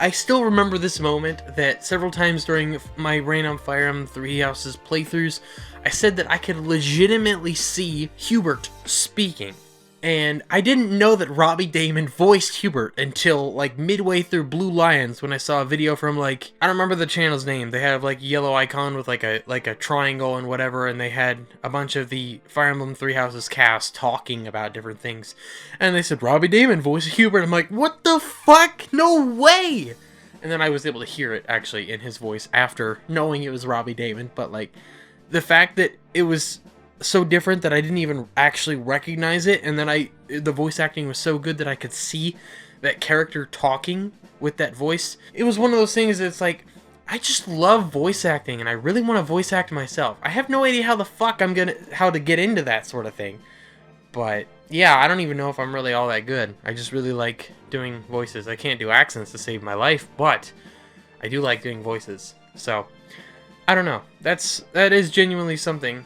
I still remember this moment that several times during my random Fire Emblem Three Houses playthroughs, I said that I could legitimately see Hubert speaking. And I didn't know that Robbie Daymond voiced Hubert until like midway through Blue Lions, when I saw a video from like, I don't remember the channel's name. They had like a yellow icon with like a triangle and whatever, and they had a bunch of the Fire Emblem Three Houses cast talking about different things. And they said Robbie Daymond voiced Hubert. I'm like, what the fuck? No way! And then I was able to hear it actually in his voice after knowing it was Robbie Daymond. But like, the fact that it was so different that I didn't even actually recognize it, and then the voice acting was so good that I could see that character talking with that voice. It was one of those things that's like, I just love voice acting, and I really want to voice act myself. I have no idea how to get into that sort of thing. But yeah, I don't even know if I'm really all that good. I just really like doing voices. I can't do accents to save my life, but I do like doing voices. So, I don't know. That is genuinely something.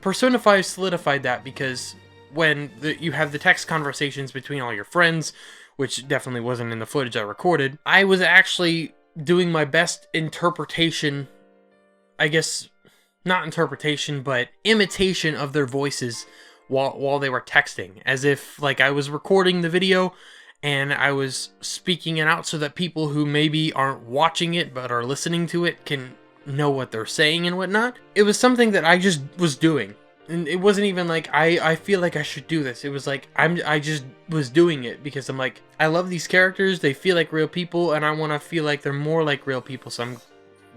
Persona 5 solidified that, because when you have the text conversations between all your friends, which definitely wasn't in the footage I recorded, I was actually doing my best interpretation, I guess, not interpretation, but imitation of their voices while they were texting, as if like I was recording the video and I was speaking it out so that people who maybe aren't watching it but are listening to it can know what they're saying and whatnot. It was something that I just was doing, and it wasn't even like I feel like I should do this. It was like I just was doing it because I'm like, I love these characters, they feel like real people, and I want to feel like they're more like real people, so I'm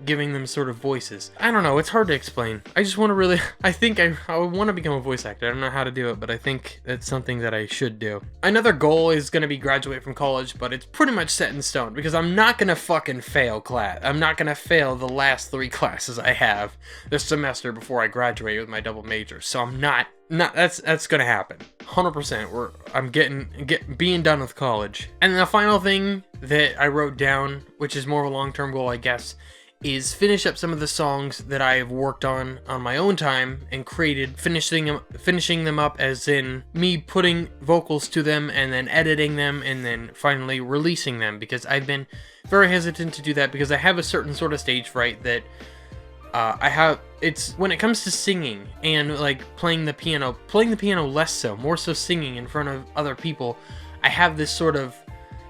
giving them sort of voices. I don't know, it's hard to explain. I just want to really, I think I want to become a voice actor. I don't know how to do it, but I think that's something that I should do. Another goal is going to be graduate from college, but it's pretty much set in stone, because I'm not going to fucking fail class. I'm not going to fail the last 3 classes I have this semester before I graduate with my double major. So I'm not that's gonna happen 100%. I'm being done with college. And the final thing that I wrote down, which is more of a long-term goal, I guess, is finish up some of the songs that I have worked on my own time and created, finishing them up, as in me putting vocals to them and then editing them and then finally releasing them, because I've been very hesitant to do that because I have a certain sort of stage fright that it's when it comes to singing and like playing the piano less so, more so singing in front of other people, I have this sort of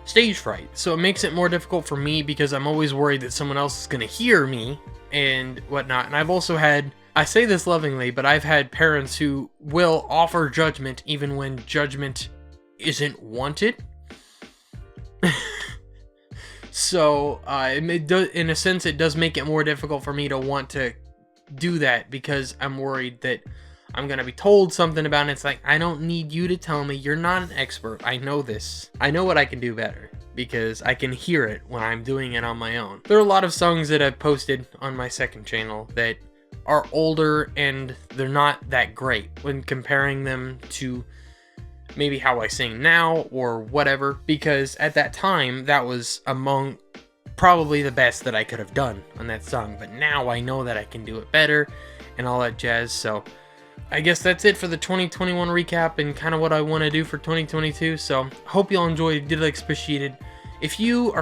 stage fright. So it makes it more difficult for me because I'm always worried that someone else is going to hear me and whatnot. And I've also had, I say this lovingly, but I've had parents who will offer judgment even when judgment isn't wanted. So in a sense, it does make it more difficult for me to want to do that, because I'm worried that I'm gonna be told something about it. It's like, I don't need you to tell me. You're not an expert. I know this. I know what I can do better, because I can hear it when I'm doing it on my own. There are a lot of songs that I've posted on my second channel that are older, and they're not that great when comparing them to maybe how I sing now or whatever, because at that time that was among probably the best that I could have done on that song. But now I know that I can do it better and all that jazz. So I guess that's it for the 2021 recap and kind of what I want to do for 2022. So hope you all enjoyed. Did like appreciated. If you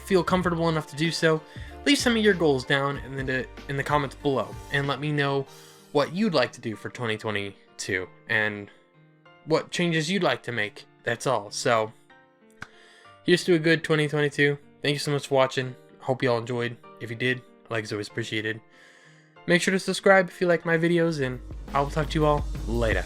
feel comfortable enough to do so, leave some of your goals down in the comments below, and let me know what you'd like to do for 2022 and what changes you'd like to make. That's all. So here's to a good 2022. Thank you so much for watching. Hope you all enjoyed. If you did, like is always appreciated. Make sure to subscribe if you like my videos, and I will talk to you all later.